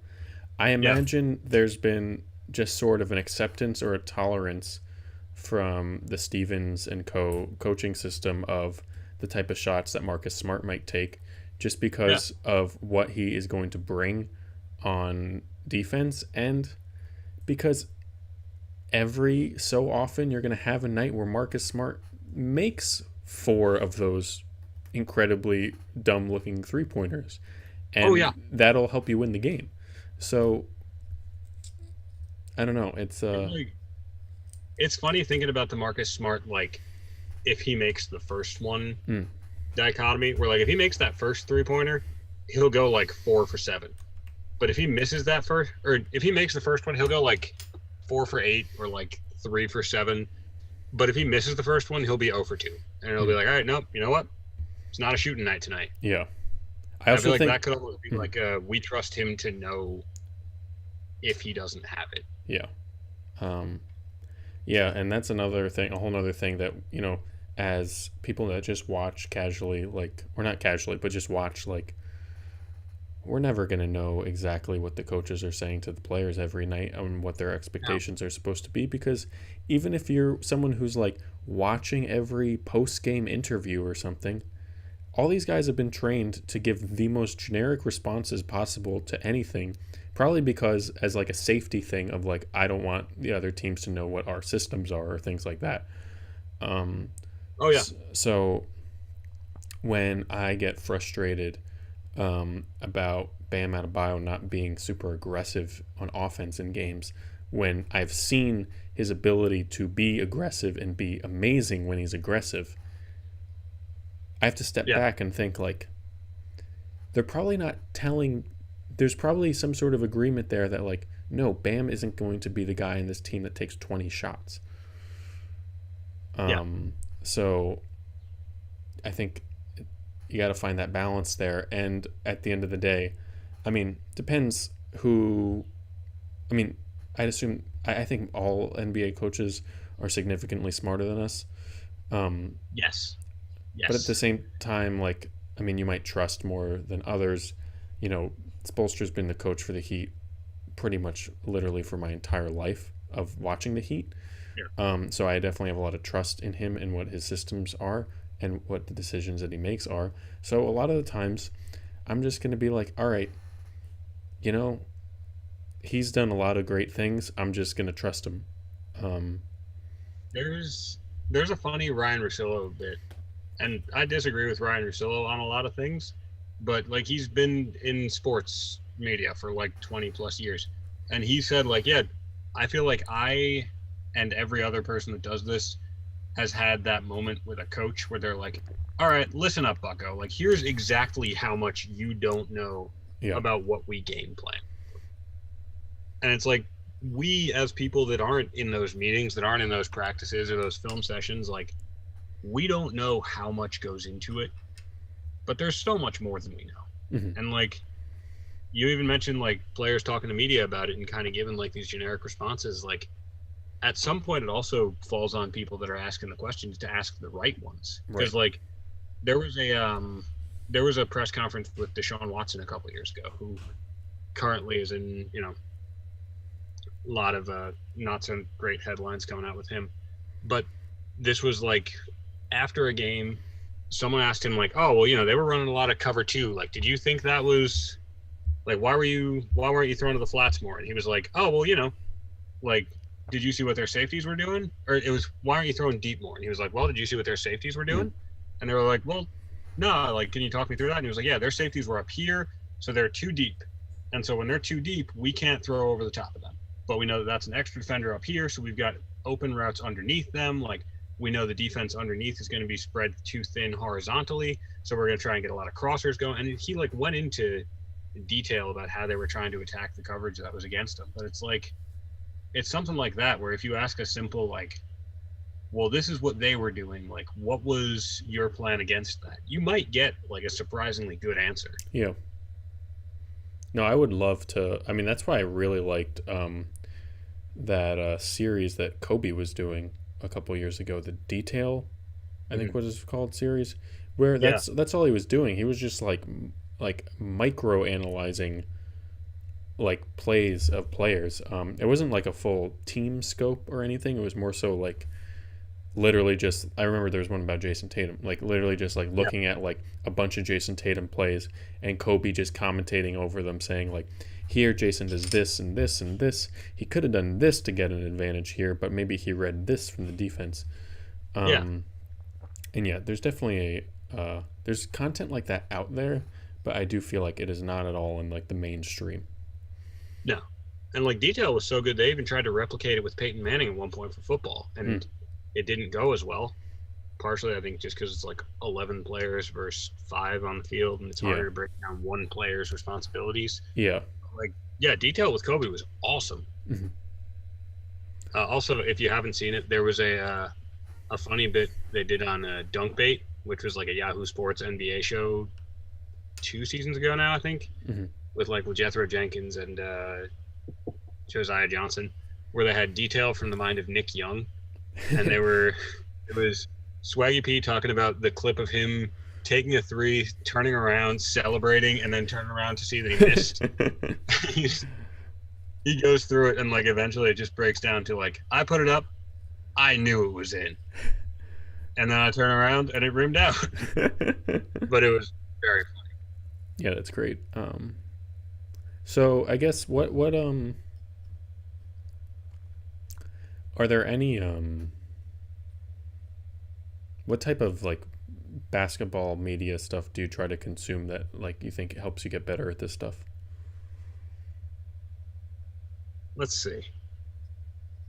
I Yeah. imagine there's been just sort of an acceptance or a tolerance from the Stevens and coaching system of the type of shots that Marcus Smart might take just because of what he is going to bring on defense, and because every so often you're going to have a night where Marcus Smart makes four of those incredibly dumb looking three pointers, Oh, and yeah. that'll help you win the game. So I don't know. It's Like, it's funny thinking about the Marcus Smart, like, if he makes the first one mm, dichotomy, where, like, if he makes that first 3-pointer, he'll go, like, 4 for 7. But if he misses that first, or if he makes the first one, he'll go, like, 4 for 8 or, like, 3 for 7. But if he misses the first one, he'll be 0 for 2. And he'll be like, all right, nope, you know what? It's not a shooting night tonight. yeah. I I also feel like think that could almost be like we trust him to know if he doesn't have it. yeah. Um, yeah, and that's another thing, a whole other thing that, as people that just watch casually, like, or not casually, but just watch, like, we're never going to know exactly what the coaches are saying to the players every night and what their expectations are supposed to be, because even if you're someone who's, like, watching every post-game interview or something, all these guys have been trained to give the most generic responses possible to anything, probably because as like a safety thing of like, I don't want the other teams to know what our systems are or things like that. Oh yeah. So when I get frustrated about Bam Adebayo not being super aggressive on offense in games, when I've seen his ability to be aggressive and be amazing when he's aggressive, I have to step back and think like, they're probably not telling there's probably some sort of agreement there that like, no, Bam isn't going to be the guy in this team that takes 20 shots. Yeah. So I think you got to find that balance there. And at the end of the day, I mean, depends who. I mean, I'd assume I think all NBA coaches are significantly smarter than us. Yes. But at the Yes. same time, like, I mean, you might trust more than others. You know, Spoelstra's been the coach for the Heat pretty much literally for my entire life of watching the Heat. Yeah. So I definitely have a lot of trust in him and what his systems are and what the decisions that he makes are. So a lot of the times, I'm just going to be like, all right, you know, he's done a lot of great things. I'm just going to trust him. Um, There's a funny Ryan Russillo bit, and I disagree with Ryan Russillo on a lot of things, but like he's been in sports media for like 20 plus years, and he said like, yeah, I feel like I and every other person that does this has had that moment with a coach where they're like, all right, listen up, Bucko. Like, here's exactly how much you don't know yeah. about what we game plan. And it's like, we as people that aren't in those meetings, that aren't in those practices or those film sessions, like, we don't know how much goes into it, but there's so much more than we know. Mm-hmm. And like, you even mentioned like players talking to media about it and kind of giving like these generic responses. Like, at some point, it also falls on people that are asking the questions to ask the right ones. Because Right. like, there was a press conference with Deshaun Watson a couple years ago, who currently is in, you know, a lot of not so great headlines coming out with him. But this was like after a game, someone asked him like, oh, well, you know, they were running a lot of cover two. Like, did you think that was like, why weren't you throwing to the flats more? And he was like, oh, well, you know, like, did you see what their safeties were doing? Or it was, why aren't you throwing deep more? And he was like, well, did you see what their safeties were doing? And they were like, well, no, like, can you talk me through that? And he was like, yeah, their safeties were up here, so they're too deep. And so when they're too deep, we can't throw over the top of them. But we know that that's an extra defender up here, so we've got open routes underneath them. Like, we know the defense underneath is going to be spread too thin horizontally, so we're going to try and get a lot of crossers going. And he like went into detail about how they were trying to attack the coverage that was against them. But it's like, it's something like that where if you ask a simple like, well, this is what they were doing, like, what was your plan against that? You might get like a surprisingly good answer. Yeah. No, I would love to. I mean, that's why I really liked that series that Kobe was doing a couple years ago. The Detail, I think, what it's called, series, where that's all he was doing. He was just like micro analyzing like plays of players. It wasn't like a full team scope or anything. It was more so like literally just, I remember there was one about Jason Tatum, like literally just like looking at like a bunch of Jason Tatum plays and Kobe just commentating over them, saying like, here Jason does this and this and this, he could have done this to get an advantage here, but maybe he read this from the defense. And yeah, there's definitely there's content like that out there, but I do feel like it is not at all in like the mainstream. No. And like Detail was so good, they even tried to replicate it with Peyton Manning at one point for football, and it didn't go as well. Partially, I think, just because it's like 11 players versus 5 on the field, and it's harder to break down one player's responsibilities. Yeah. Like, yeah, Detail with Kobe was awesome. Mm-hmm. Also, if you haven't seen it, there was a funny bit they did on Dunk Bait, which was like a Yahoo Sports NBA show 2 seasons ago now, I think, with Jethro Jenkins and Josiah Johnson, where they had Detail from the mind of Nick Young, and it was Swaggy P talking about the clip of him taking a 3, turning around, celebrating, and then turning around to see that he missed. He goes through it, and like eventually it just breaks down to like, I put it up, I knew it was in, and then I turn around and it rimmed out. But it was very funny. Yeah, that's great. So I guess what are there any what type of like basketball media stuff do you try to consume that like you think helps you get better at this stuff? Let's see.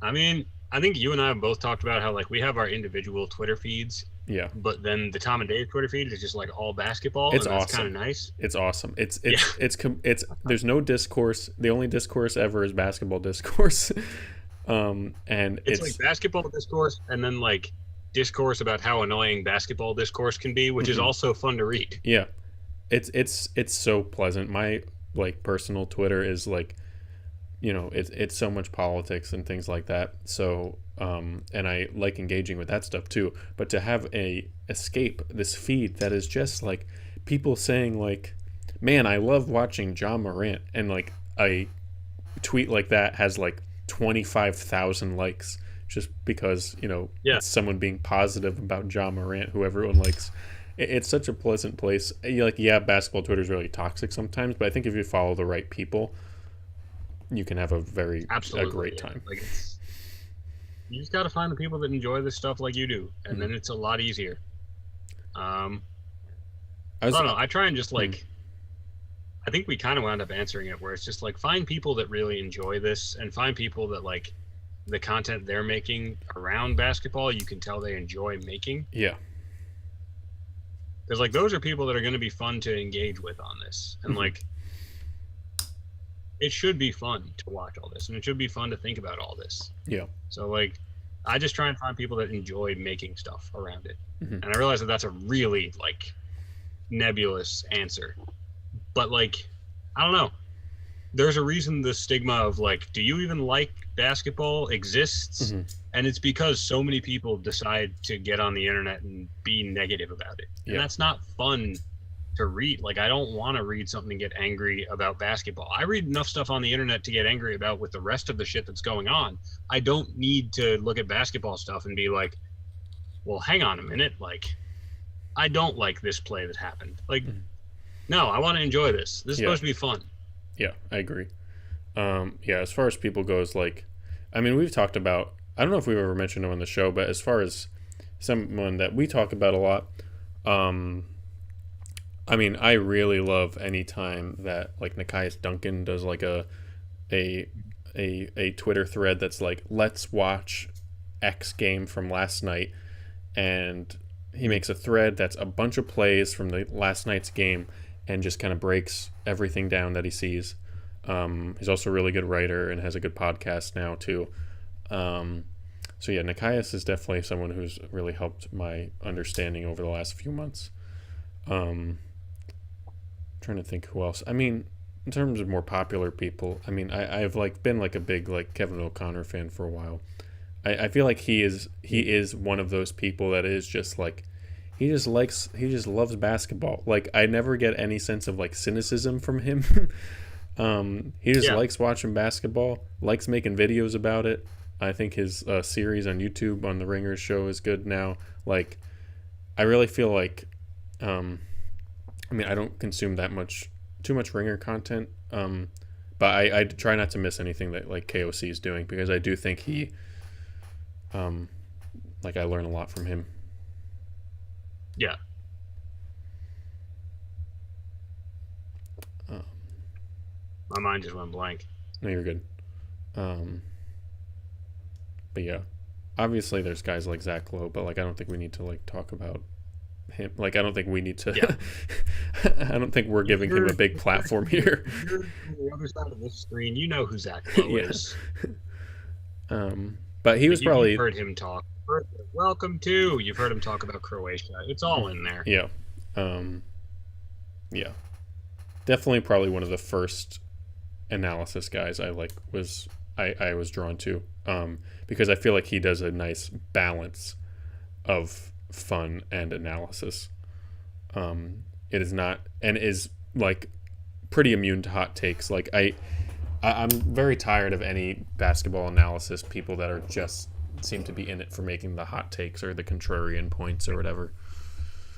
I mean, I think you and I have both talked about how like we have our individual Twitter feeds, Yeah. But then the Tom and Dave Twitter feed is just like all basketball, It's and that's kind awesome. of nice. It's awesome. It's Yeah. there's no discourse. The only discourse ever is basketball discourse. And It's like basketball discourse, and then like discourse about how annoying basketball discourse can be, which is also fun to read. yeah, it's so pleasant. My like personal Twitter is like, it's so much politics and things like that. So and I like engaging with that stuff too. But to have a escape this feed that is just like people saying like, man, I love watching John Morant, and like a tweet like that has like 25,000 likes just because Yeah. it's someone being positive about John Morant, who everyone likes. It's such a pleasant place. Like, yeah, basketball Twitter is really toxic sometimes, but I think if you follow the right people, you can have a great time. Like you just got to find the people that enjoy this stuff like you do, and then it's a lot easier. I don't know. I try and just like. I think we kind of wound up answering it where it's just like find people that really enjoy this and find people that like the content they're making around basketball. You can tell they enjoy making. Yeah. Because like those are people that are going to be fun to engage with on this, and like it should be fun to watch all this, and it should be fun to think about all this. Yeah. So like I just try and find people that enjoy making stuff around it, and I realize that that's a really like nebulous answer. But like, I don't know. There's a reason the stigma of like, do you even like basketball exists? And it's because so many people decide to get on the internet and be negative about it. And that's not fun to read. Like, I don't want to read something and get angry about basketball. I read enough stuff on the internet to get angry about with the rest of the shit that's going on. I don't need to look at basketball stuff and be like, well, hang on a minute. Like, I don't like this play that happened. Like, no, I want to enjoy this. This is supposed to be fun. Yeah, I agree. As far as people goes, like, I mean, we've talked about, I don't know if we've ever mentioned him on the show, but as far as someone that we talk about a lot, I mean, I really love any time that, like, Nikias Duncan does, like, a Twitter thread that's like, let's watch X game from last night, and he makes a thread that's a bunch of plays from the last night's game, and just kind of breaks everything down that he sees. He's also a really good writer and has a good podcast now too. So yeah, Nikias is definitely someone who's really helped my understanding over the last few months. Trying to think who else. I mean, in terms of more popular people, I mean, I've like been like a big like Kevin O'Connor fan for a while. I feel like he is one of those people that is just like, he just loves basketball. Like, I never get any sense of like cynicism from him. He just likes watching basketball, likes making videos about it. I think his series on YouTube on the Ringers show is good now. Like, I really feel like, I mean, I don't consume too much Ringer content, but I try not to miss anything that like KOC is doing, because I do think he, like, I learn a lot from him. Yeah. My mind just went blank. No, you're good. But yeah, obviously there's guys like Zach Lowe, but like I don't think we need to like talk about him. Like, I don't think we need to. Yeah. I don't think we're giving him a big platform here. You're on the other side of this screen. You know who Zach Lowe is. But he was probably. You've heard him talk. Welcome to. You've heard him talk about Croatia. It's all in there. Yeah. Yeah. Definitely probably one of the first analysis guys I was drawn to, because I feel like he does a nice balance of fun and analysis. It is not, and is like pretty immune to hot takes. Like I'm very tired of any basketball analysis people that are just seem to be in it for making the hot takes or the contrarian points or whatever.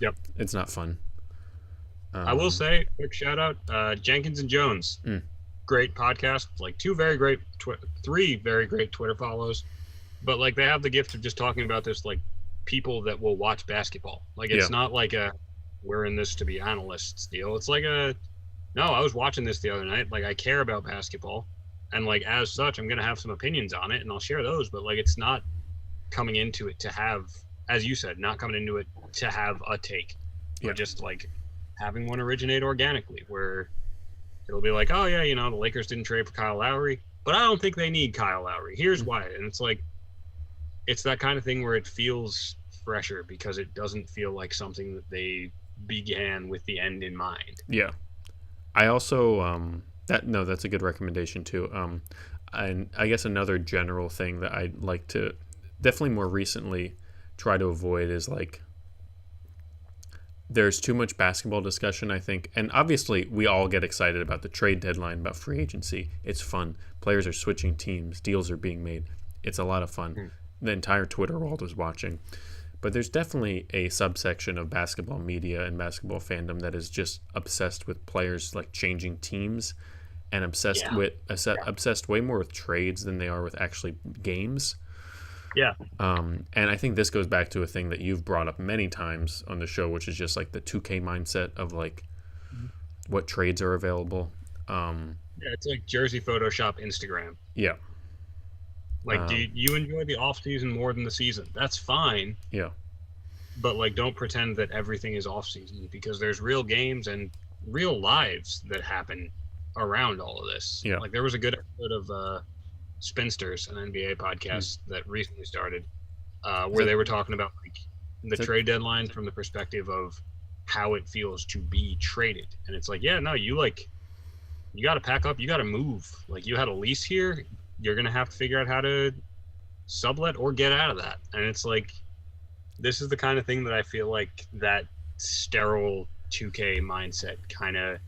Yep. It's not fun. I will say, quick shout out, Jenkins and Jones. Great podcast. Like three very great Twitter follows. But like they have the gift of just talking about this, like people that will watch basketball. Like it's not like we're in this to be analysts deal. It's like no, I was watching this the other night. Like I care about basketball. And like as such, I'm going to have some opinions on it and I'll share those. But like it's not coming into it to have as you said, not coming into it to have a take, Yeah. but just like having one originate organically, where it'll be like, oh yeah, the Lakers didn't trade for Kyle Lowry, but I don't think they need Kyle Lowry. Here's why. And it's like, it's that kind of thing where it feels fresher because it doesn't feel like something that they began with the end in mind. Yeah. I also that's a good recommendation too. And I guess another general thing that I'd like to definitely more recently try to avoid is like there's too much basketball discussion, I think. And obviously we all get excited about the trade deadline, about free agency. It's fun. Players are switching teams, deals are being made. It's a lot of fun. The entire Twitter world is watching. But there's definitely a subsection of basketball media and basketball fandom that is just obsessed with players like changing teams and obsessed way more with trades than they are with actually games. Yeah. And I think this goes back to a thing that you've brought up many times on the show, which is just like the 2K mindset of like what trades are available. Yeah, it's like Jersey Photoshop Instagram. Yeah. Like, do you enjoy the off season more than the season? That's fine. Yeah. But like, don't pretend that everything is off season, because there's real games and real lives that happen around all of this. Yeah. Like, there was a good episode of Spinsters, an NBA podcast that recently started, where they were talking about like the trade deadline from the perspective of how it feels to be traded. And it's like, yeah, no, you got to pack up, you got to move. Like, you had a lease here, you're going to have to figure out how to sublet or get out of that. And it's like, this is the kind of thing that I feel like that sterile 2K mindset kind of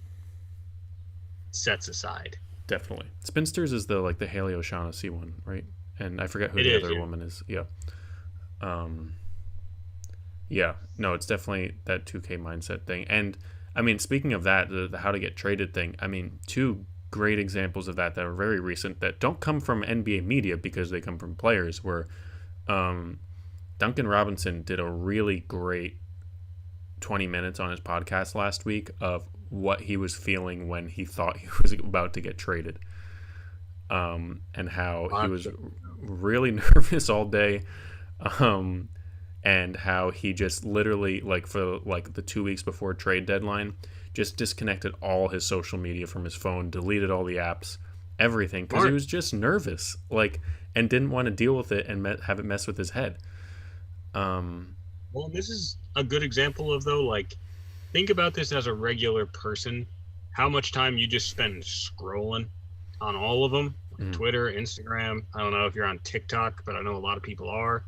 sets aside. Definitely. Spinsters is the Haley O'Shaughnessy one, right? And I forget who the other woman is. Yeah. Yeah. No, it's definitely that 2K mindset thing. And I mean, speaking of that, the how to get traded thing, I mean, two great examples of that are very recent that don't come from NBA media because they come from players were Duncan Robinson did a really great 20 minutes on his podcast last week of what he was feeling when he thought he was about to get traded, and how he was really nervous all day, and how he just literally for the 2 weeks before trade deadline just disconnected all his social media from his phone, deleted all the apps, everything, because he was just nervous, and didn't want to deal with it and have it mess with his head. Well, this is a good example of, though, think about this as a regular person, how much time you just spend scrolling on all of them, Twitter, Instagram. I don't know if you're on TikTok, but I know a lot of people are.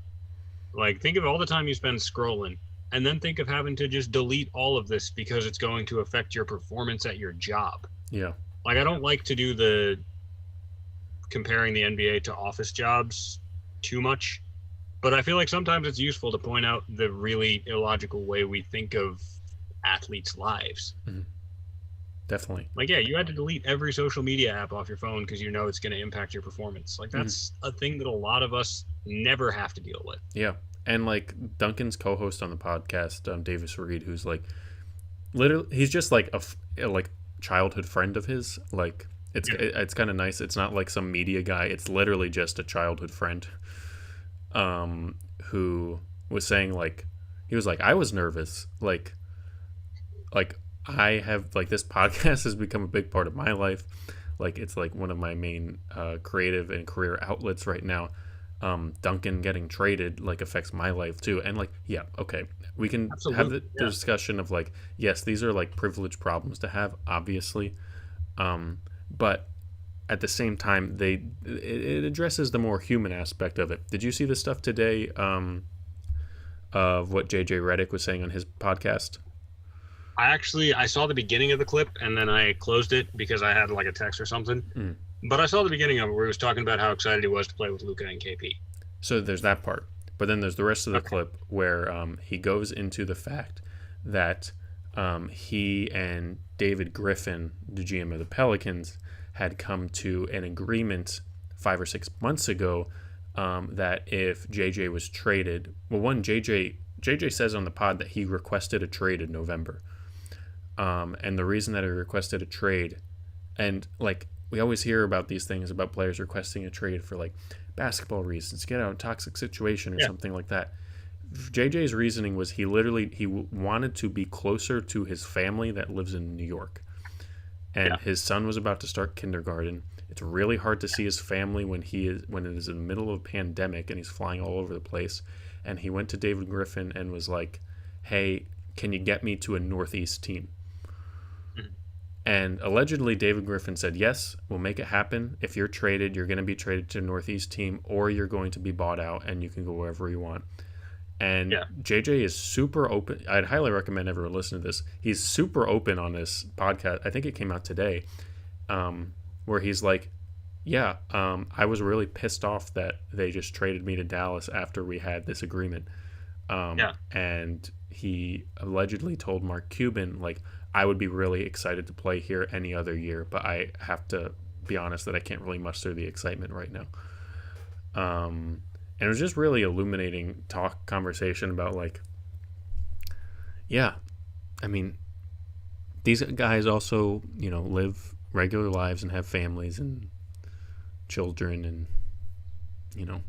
Think of all the time you spend scrolling, and then think of having to just delete all of this because it's going to affect your performance at your job. Yeah. I don't like to do the comparing the NBA to office jobs too much, but I feel like sometimes it's useful to point out the really illogical way we think of athletes' lives. Mm-hmm. Definitely. You had to delete every social media app off your phone because you know it's going to impact your performance. That's a thing that a lot of us never have to deal with. Yeah. And Duncan's co-host on the podcast, Davis Reed, who's literally, he's just a childhood friend of his. It's kind of nice. It's not some media guy. It's literally just a childhood friend, who was saying he was I was nervous. I have this podcast has become a big part of my life. It's one of my main creative and career outlets right now. Duncan getting traded affects my life too, and yeah, okay, we can have the discussion of yes, these are privileged problems to have, obviously, but at the same time it addresses the more human aspect of it. Did you see the stuff today of what JJ Redick was saying on his podcast? I saw the beginning of the clip and then I closed it because I had a text or something. But I saw the beginning of it where he was talking about how excited he was to play with Luka and KP. So there's that part. But then there's the rest of the clip where he goes into the fact that he and David Griffin, the GM of the Pelicans, had come to an agreement 5 or 6 months ago that if JJ was traded... Well, JJ says on the pod that he requested a trade in November. And the reason that he requested a trade... And, we always hear about these things about players requesting a trade for basketball reasons, get out of a toxic situation or something like that. JJ's reasoning was he wanted to be closer to his family that lives in New York, and his son was about to start kindergarten. It's really hard to see his family when it is in the middle of a pandemic and he's flying all over the place. And he went to David Griffin and was like, "Hey, can you get me to a Northeast team?" Mhm. And allegedly, David Griffin said, "Yes, we'll make it happen. If you're traded, you're going to be traded to a Northeast team, or you're going to be bought out and you can go wherever you want." And JJ is super open. I'd highly recommend everyone listen to this. He's super open on this podcast. I think it came out today, where he's like, "Yeah, I was really pissed off that they just traded me to Dallas after we had this agreement." And he allegedly told Mark Cuban, like, "I would be really excited to play here any other year, but I have to be honest that I can't really muster the excitement right now." And it was just really illuminating conversation about, like, yeah, I mean, these guys also, live regular lives and have families and children and, Yeah.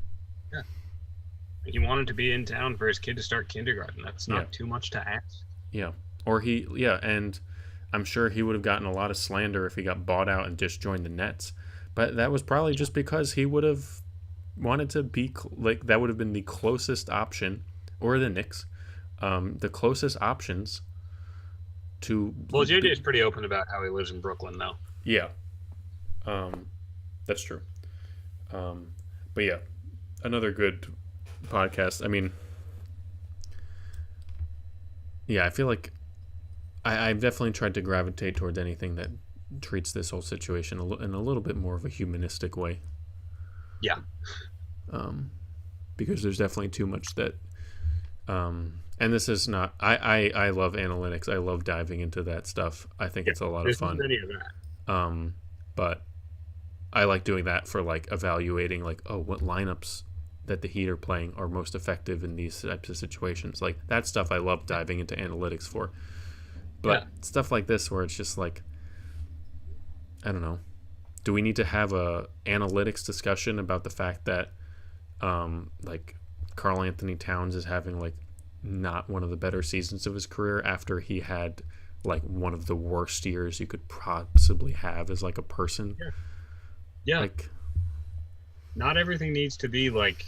He wanted to be in town for his kid to start kindergarten. That's not too much to ask. Yeah. And I'm sure he would have gotten a lot of slander if he got bought out and just joined the Nets. But that was probably just because he would have wanted to be like, that would have been the closest option, or the Knicks, the closest options to. Well, JJ is pretty open about how he lives in Brooklyn, though. Yeah, that's true. But yeah, another good podcast. I mean, yeah, I feel like I've definitely tried to gravitate towards anything that treats this whole situation in a little bit more of a humanistic way. Yeah. Because there's definitely too much that, and this is not. I love analytics. I love diving into that stuff. I think it's a lot of fun. There's many of that. But I like doing that for, like, evaluating, like, what lineups that the Heat are playing are most effective in these types of situations. Like, that stuff I love diving into analytics for. But stuff like this, where it's just like, I don't know. Do we need to have a analytics discussion about the fact that, like, Karl Anthony Towns is having, like, not one of the better seasons of his career after he had, like, one of the worst years you could possibly have as, like, a person? Yeah. Like, not everything needs to be, like,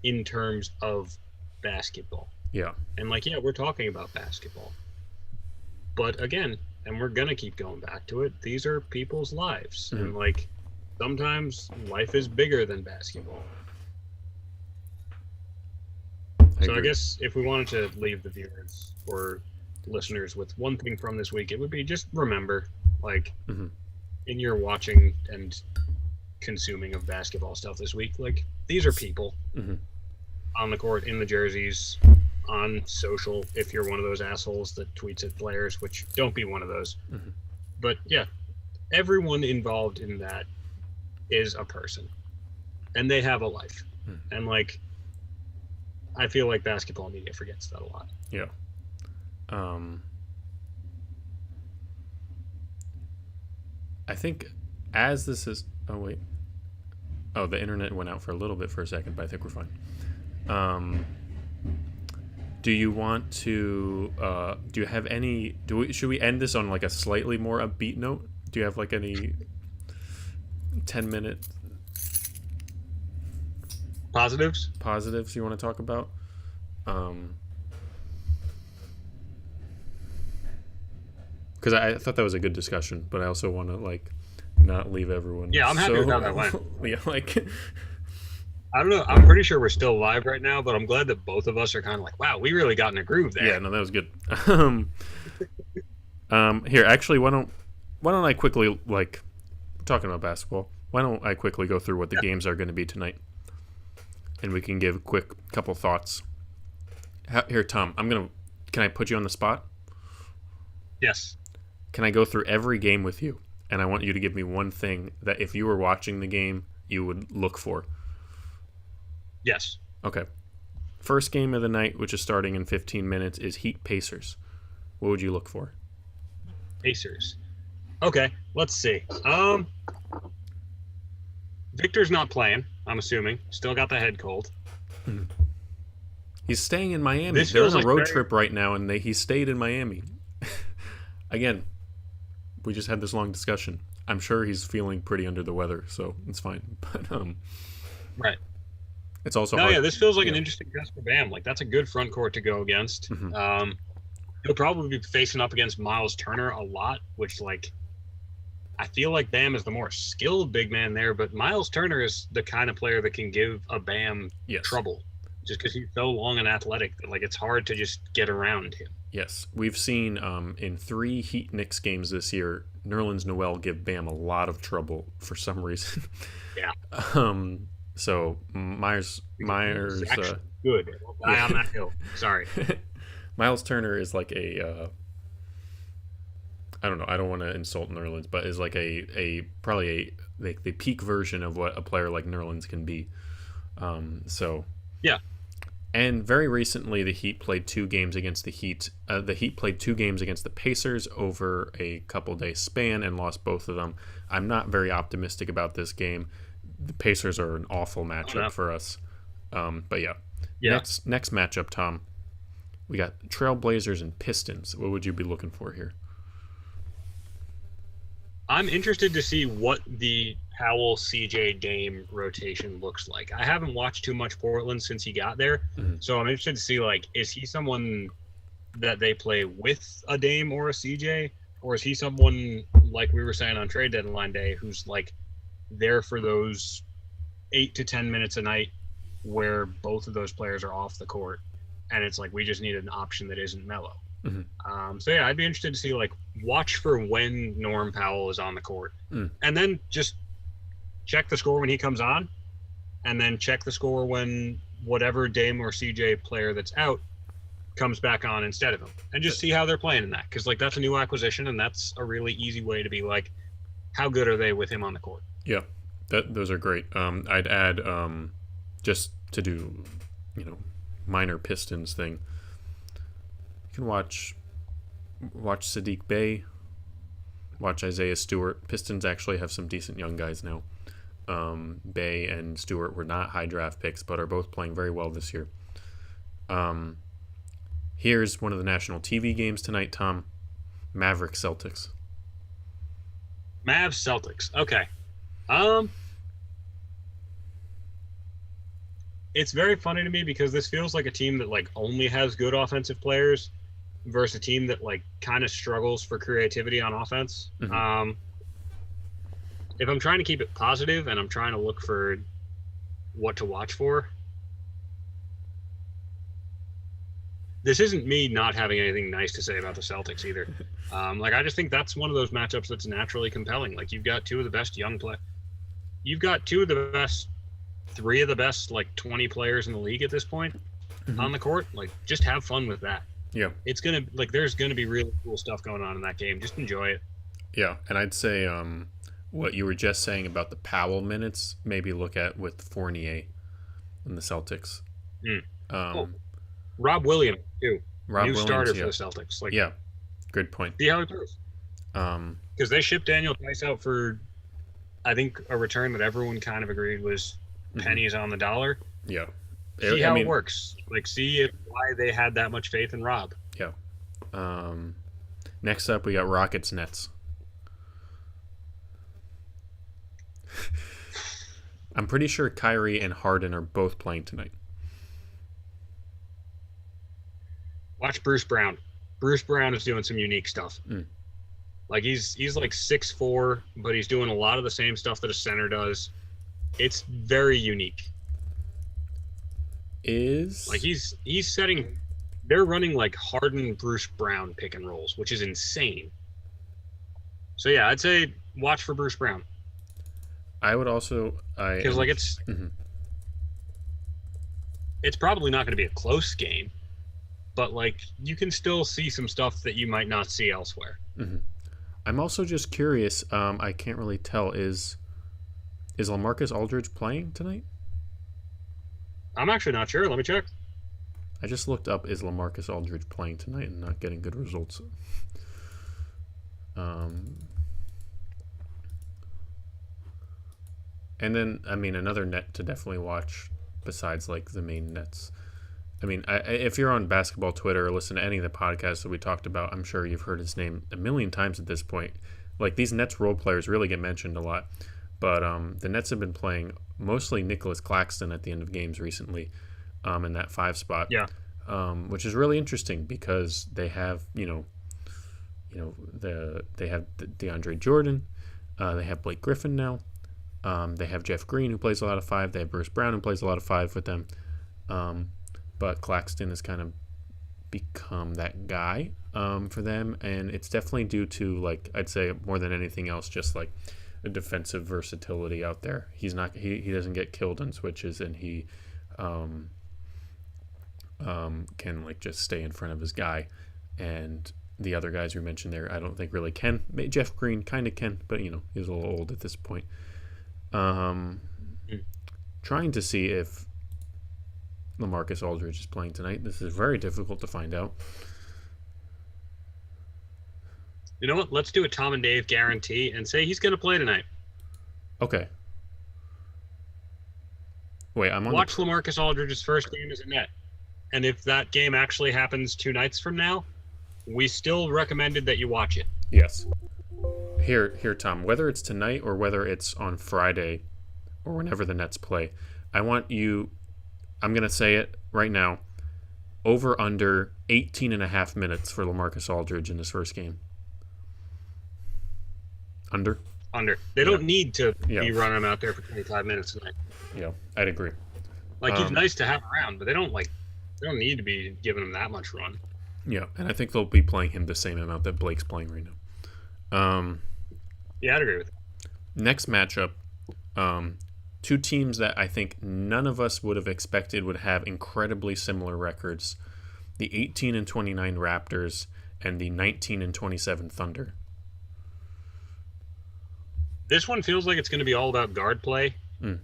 in terms of basketball. Yeah. And, like, we're talking about basketball. But again, and we're going to keep going back to it, these are people's lives. Mm-hmm. And, like, sometimes life is bigger than basketball. I guess if we wanted to leave the viewers or listeners with one thing from this week, it would be just remember, like, in your watching and consuming of basketball stuff this week, like, these are people on the court, in the jerseys, on social, if you're one of those assholes that tweets at players, which don't be one of those. But yeah, everyone involved in that is a person, and they have a life. And, like, I feel like basketball media forgets that a lot. Yeah. I think as this is... Oh, wait. Oh, the internet went out for a little bit for a second, but I think we're fine. Do you want to... do you have any... Should we end this on, like, a slightly more upbeat note? Do you have, like, any 10-minute... Positives you want to talk about? Because I thought that was a good discussion, but I also want to, like, not leave everyone. Yeah, I'm happy with how that went. Yeah, like, I don't know. I'm pretty sure we're still live right now, but I'm glad that both of us are kind of like, wow, we really got in a groove there. Yeah, no, that was good. Here, actually, why don't I quickly, like, talking about basketball, why don't I quickly go through what the games are going to be tonight? And we can give a quick couple thoughts. Here, Tom, can I put you on the spot? Yes. Can I go through every game with you? And I want you to give me one thing that if you were watching the game, you would look for. Yes. Okay. First game of the night, which is starting in 15 minutes, is Heat Pacers. What would you look for? Pacers. Okay, let's see. Victor's not playing, I'm assuming. Still got the head cold. He's staying in Miami. This They're on feels a like road trip right now, and he stayed in Miami. Again, we just had this long discussion. I'm sure he's feeling pretty under the weather, so it's fine. But right. it's also No, hard. yeah, this feels like an interesting test for Bam. Like that's a good front court to go against. He'll probably be facing up against Miles Turner a lot, which like I feel like Bam is the more skilled big man there, but Miles Turner is the kind of player that can give a Bam trouble, just because he's so long and athletic that like it's hard to just get around him. Yes, we've seen in 3 Heat Knicks games this year, Nerlens Noel give Bam a lot of trouble for some reason. Yeah. So Myers good. Guy on that hill. Sorry. Miles Turner is like a I don't know. I don't want to insult Nerlens, but is like probably the peak version of what a player like Nerlens can be. So yeah. And very recently, the Heat played 2 games against the Heat. The Heat played 2 games against the Pacers over a couple-day span and lost both of them. I'm not very optimistic about this game. The Pacers are an awful matchup for us. But yeah. Next matchup, Tom. We got Trailblazers and Pistons. What would you be looking for here? I'm interested to see what the Powell CJ Dame rotation looks like. I haven't watched too much Portland since he got there, so I'm interested to see like is he someone that they play with a Dame or a CJ, or is he someone like we were saying on trade deadline day who's like there for those 8 to 10 minutes a night where both of those players are off the court, and it's like we just need an option that isn't Melo. So yeah, I'd be interested to see like watch for when Norm Powell is on the court, and then just check the score when he comes on, and then check the score when whatever Dame or CJ player that's out comes back on instead of him, and just see how they're playing in that. Because like that's a new acquisition, and that's a really easy way to be like, how good are they with him on the court? Yeah, those are great. I'd add just to do, minor Pistons thing. You can watch Sadiq Bey, watch Isaiah Stewart. Pistons actually have some decent young guys now. Bey and Stewart were not high draft picks, but are both playing very well this year. Here's one of the national TV games tonight, Tom. Mavericks Celtics. Mavs Celtics. Okay. It's very funny to me because this feels like a team that like only has good offensive players versus a team that like kind of struggles for creativity on offense. If I'm trying to keep it positive and I'm trying to look for what to watch for, this isn't me not having anything nice to say about the Celtics either. Like I just think that's one of those matchups that's naturally compelling. Like you've got 2 of the best young players. You've got 3 of the best like 20 players in the league at this point on the court. Like just have fun with that. Yeah. It's going to like there's going to be really cool stuff going on in that game. Just enjoy it. Yeah, and I'd say what you were just saying about the Powell minutes, maybe look at with Fournier and the Celtics. Rob Williams too. New starter for the Celtics. Like yeah, good point. See how it goes. Because they shipped Daniel Tice out for, I think, a return that everyone kind of agreed was pennies on the dollar. Yeah. See how it works. Like, see why they had that much faith in Rob. Yeah. Next up, we got Rockets Nets. I'm pretty sure Kyrie and Harden are both playing tonight. Watch Bruce Brown. Bruce Brown is doing some unique stuff. Like he's like 6'4", but he's doing a lot of the same stuff that a center does. It's very unique. Like he's setting. They're running like Harden Bruce Brown pick and rolls, which is insane. So yeah, I'd say watch for Bruce Brown. I would also because like it's probably not going to be a close game, but like you can still see some stuff that you might not see elsewhere. I'm also just curious. I can't really tell. Is LaMarcus Aldridge playing tonight? I'm actually not sure. Let me check. I just looked up, is LaMarcus Aldridge playing tonight, and not getting good results. And then, I mean, another net to definitely watch besides like the main nets. I mean, if you're on basketball Twitter or listen to any of the podcasts that we talked about, I'm sure you've heard his name a million times at this point. Like, these Nets role players really get mentioned a lot. But the Nets have been playing mostly Nicholas Claxton at the end of games recently in that 5 spot. Yeah. Which is really interesting because they have, they have DeAndre Jordan. They have Blake Griffin now. They have Jeff Green, who plays a lot of 5. They have Bruce Brown, who plays a lot of 5 with them. But Claxton has kind of become that guy for them, and it's definitely due to, like, I'd say more than anything else, just like a defensive versatility out there. He's not he doesn't get killed on switches, and he can like just stay in front of his guy. And the other guys we mentioned there, I don't think really can. Jeff Green kind of can, but he's a little old at this point. Trying to see if LaMarcus Aldridge is playing tonight. This is very difficult to find out. You know what? Let's do a Tom and Dave guarantee and say he's going to play tonight. Okay. Wait, I'm on. Watch LaMarcus Aldridge's first game as a Net. And if that game actually happens 2 nights from now, we still recommended that you watch it. Yes. Here, Tom. Whether it's tonight or whether it's on Friday or whenever the Nets play, I want you... I'm going to say it right now. Over under 18 and a half minutes for LaMarcus Aldridge in this first game. Under? Under. They don't need to be running him out there for 25 minutes tonight. Yeah, I'd agree. Like, he's nice to have around, but they don't need to be giving him that much run. Yeah, and I think they'll be playing him the same amount that Blake's playing right now. Yeah, I'd agree with that. Next matchup, 2 teams that I think none of us would have expected would have incredibly similar records. The 18-29 Raptors and the 19-27 Thunder. This one feels like it's going to be all about guard play. In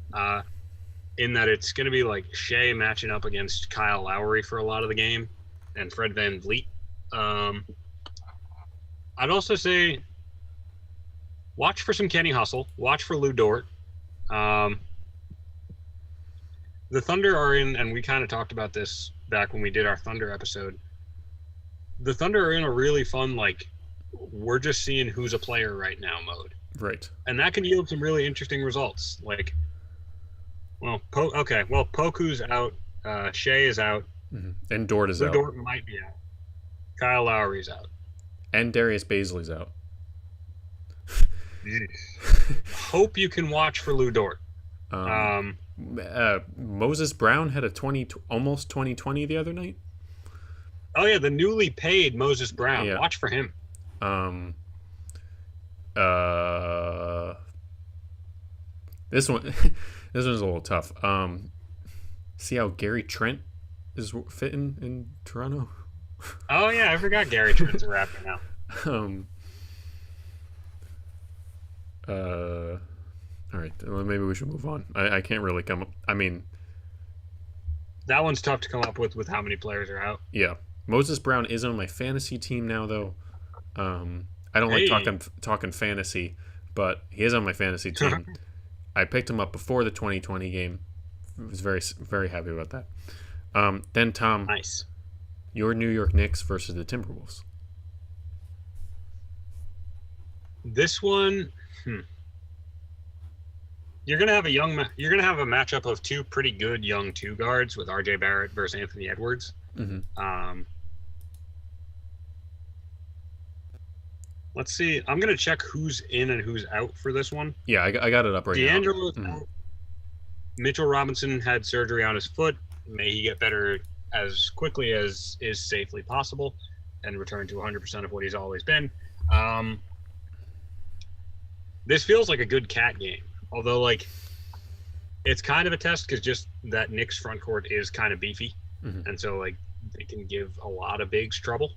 that it's going to be like Shea matching up against Kyle Lowry for a lot of the game and Fred VanVleet. I'd also say watch for some Kenny Hustle. Watch for Lou Dort. The Thunder are in, and we kind of talked about this back when we did our Thunder episode. The Thunder are in a really fun, like, we're just seeing who's a player right now mode. Right. And that can yield some really interesting results. Like, Poku's out. Shea is out. Mm-hmm. And Dort is Lou out. Dort might be out. Kyle Lowry's out. And Darius Baisley's out. Hope you can watch for Lou Dort. Moses Brown had a almost 2020 the other night. Oh yeah, the newly paid Moses Brown. Yeah. Watch for him. This one's a little tough. See how Gary Trent is fitting in Toronto? Oh yeah, I forgot Gary Trent's a Raptor now. All right, well, maybe we should move on. I can't really come up. I mean, that one's tough to come up with how many players are out. Yeah, Moses Brown is on my fantasy team now, though. I don't like talking fantasy, but he is on my fantasy team. I picked him up before the 2020 game. I was very, very happy about that. Then Tom, nice. Your New York Knicks versus the Timberwolves. This one, you're gonna have a matchup of 2 pretty good young 2 guards with R.J. Barrett versus Anthony Edwards. Mm-hmm. Let's see. I'm gonna check who's in and who's out for this one. Yeah, I got it up right now. D'Angelo's out. Mitchell Robinson had surgery on his foot. May he get better as quickly as is safely possible and return to 100% of what he's always been. This feels like a good cat game, although like it's kind of a test because just that Knicks front court is kind of beefy, and so like they can give a lot of bigs trouble.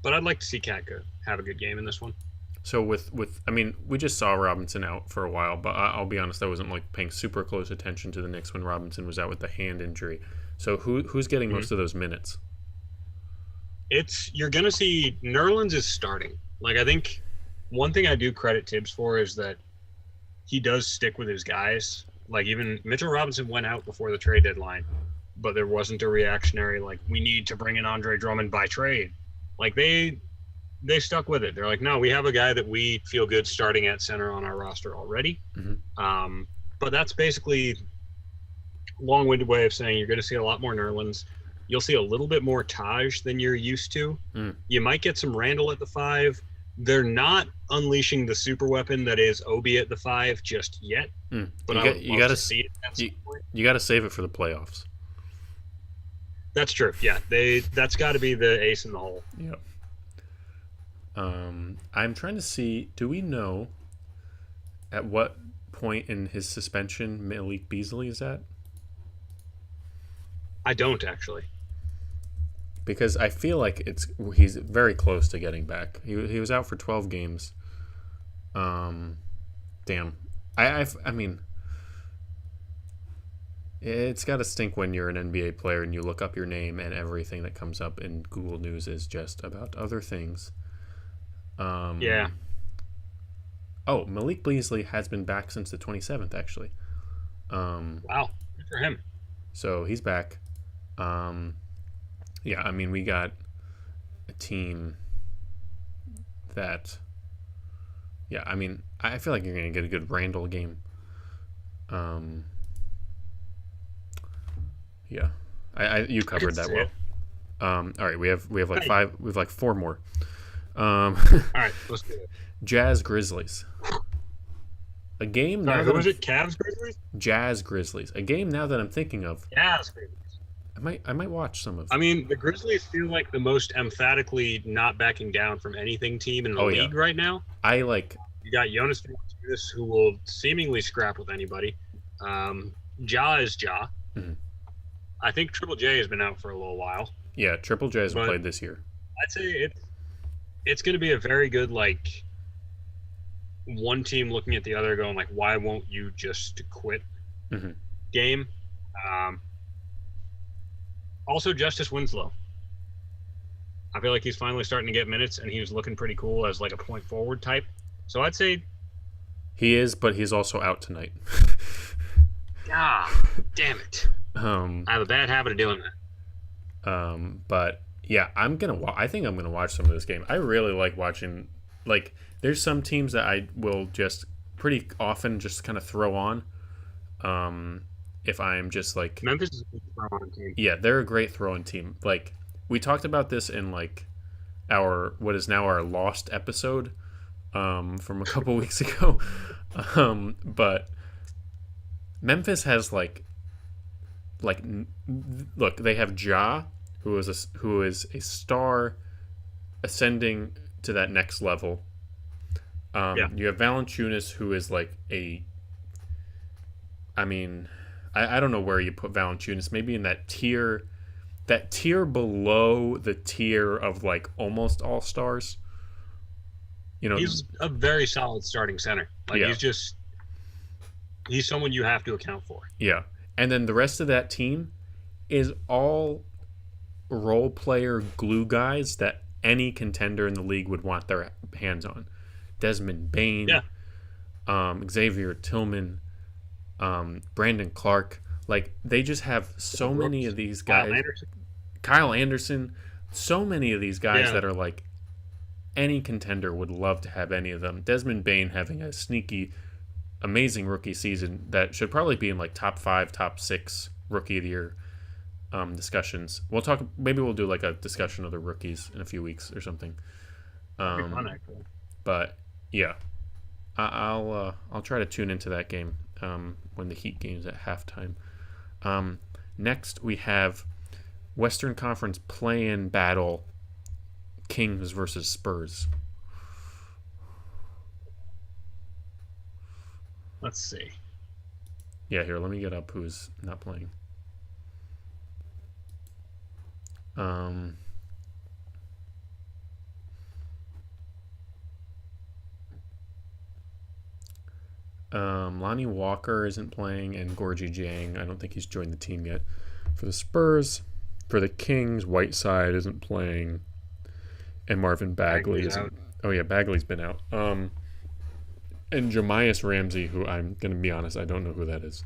But I'd like to see Cat have a good game in this one. So I mean, we just saw Robinson out for a while, but I'll be honest, I wasn't like paying super close attention to the Knicks when Robinson was out with the hand injury. So who's getting most of those minutes? You're gonna see Nerlens is starting. Like, I think one thing I do credit Tibbs for is that he does stick with his guys. Like, even Mitchell Robinson went out before the trade deadline, but there wasn't a reactionary like we need to bring in Andre Drummond by trade. Like they stuck with it. They're like, no, we have a guy that we feel good starting at center on our roster already. But that's basically long-winded way of saying you're going to see a lot more Nerlens. You'll see a little bit more Taj than you're used to. You might get some Randall at the 5. They're not unleashing the super weapon that is Obi at the 5 just yet. But you got to see it at some point. You got to save it for the playoffs. That's true. Yeah, that's got to be the ace in the hole. Yep. I'm trying to see. Do we know at what point in his suspension Malik Beasley is at? I don't actually. Because I feel like he's very close to getting back. He was out for 12 games. Damn. I mean, it's got to stink when you're an NBA player and you look up your name and everything that comes up in Google News is just about other things. Yeah. Oh, Malik Beasley has been back since the 27th, actually. Wow. Good for him. So he's back. Yeah, I mean, we got a team that... Yeah, I mean, I feel like you're going to get a good Randall game. Yeah, you covered that well. All right, we have like five. We have like 4 more. All right, let's do it. Jazz Grizzlies. A game now. Who was it? Cavs Grizzlies. Jazz Grizzlies. A game now that I'm thinking of. Jazz Grizzlies. I might watch some of. I mean, the Grizzlies feel like the most emphatically not backing down from anything team in the league right now. You got Jonas Valanciunas, who will seemingly scrap with anybody. Ja is Ja. Mm-hmm. I think Triple J has been out for a little while. Yeah, Triple J hasn't played this year. I'd say it's going to be a very good, like, one team looking at the other going, like, why won't you just quit game? Also, Justice Winslow. I feel like he's finally starting to get minutes, and he was looking pretty cool as, like, a point forward type. So I'd say... He is, but he's also out tonight. Damn it. I have a bad habit of doing that. But yeah, I think I'm gonna watch some of this game. I really like watching. Like, there's some teams that I will just pretty often just kind of throw on. If I'm just like Memphis is a good throw-on team. Yeah, they're a great throw-in team. Like, we talked about this in like our what is now our lost episode from a couple weeks ago. But Memphis has like look, they have Ja, who is a star ascending to that next level. You have Valanciunas, who is like I don't know where you put Valanciunas, maybe in that tier below the tier of like almost all stars. You know, he's a very solid starting center. Like he's someone you have to account for. Yeah. And then the rest of that team is all role player glue guys that any contender in the league would want their hands on. Desmond Bane, Xavier Tillman, Brandon Clark. Like, they just have so many of these guys. Kyle Anderson. So many of these guys that are like, any contender would love to have any of them. Desmond Bane having a sneaky, amazing rookie season that should probably be in like top 5, top 6 rookie of the year discussions. Maybe we'll do like a discussion of the rookies in a few weeks or something. Fun, actually. But yeah, I'll try to tune into that game when the Heat game's at halftime. Next we have Western Conference play-in battle, Kings versus Spurs. Let's see. Yeah, here, let me get up who's not playing. Lonnie Walker isn't playing, and Gorgie Jang, I don't think he's joined the team yet. For the Spurs, for the Kings, Whiteside isn't playing, and Marvin Bagley isn't. Oh yeah, Bagley's been out. And Jamias Ramsey, who I'm going to be honest, I don't know who that is.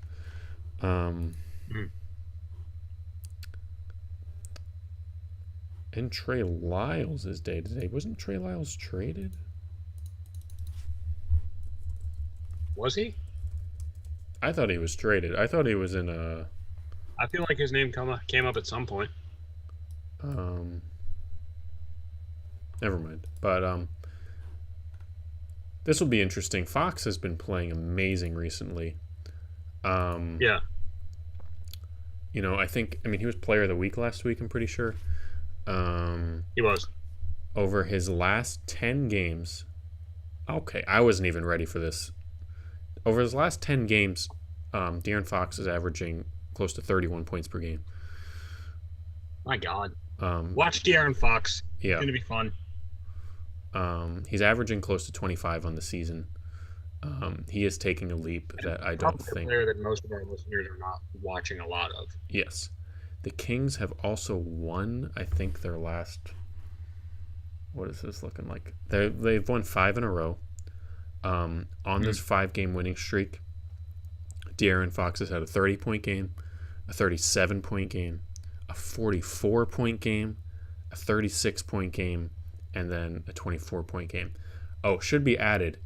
And Trey Lyles is day to day. Wasn't Trey Lyles traded? Was he? I thought he was traded. I thought he was in a. I feel like his name came up at some point. Never mind. But this will be interesting. Fox has been playing amazing recently. Yeah. You know, I mean, he was player of the week last week, I'm pretty sure. He was. Over his last 10 games. Okay, I wasn't even ready for this. Over his last 10 games, De'Aaron Fox is averaging close to 31 points per game. My God. Watch De'Aaron Fox. Yeah. It's going to be fun. He's averaging close to 25 on the season. He is taking a leap that I don't think. A player that most of our listeners are not watching a lot of. Yes. The Kings have also won, I think, their last. What is this looking like? They've won 5 in a row. On this 5-game winning streak, De'Aaron Fox has had a 30-point game, a 37-point game, a 44-point game, a 36-point game, and then a 24-point game. Oh, should be added.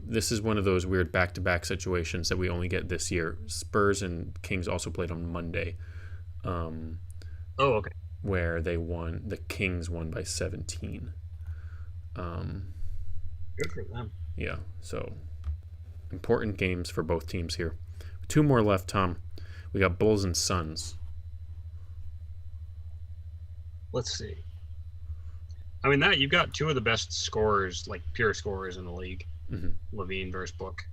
This is one of those weird back-to-back situations that we only get this year. Spurs and Kings also played on Monday. Okay. Where they won. The Kings won by 17. Good for them. Yeah, so important games for both teams here. 2 more left, Tom. We got Bulls and Suns. Let's see. I mean, you've got 2 of the best scorers, like pure scorers in the league. Mm-hmm. Levine versus Book.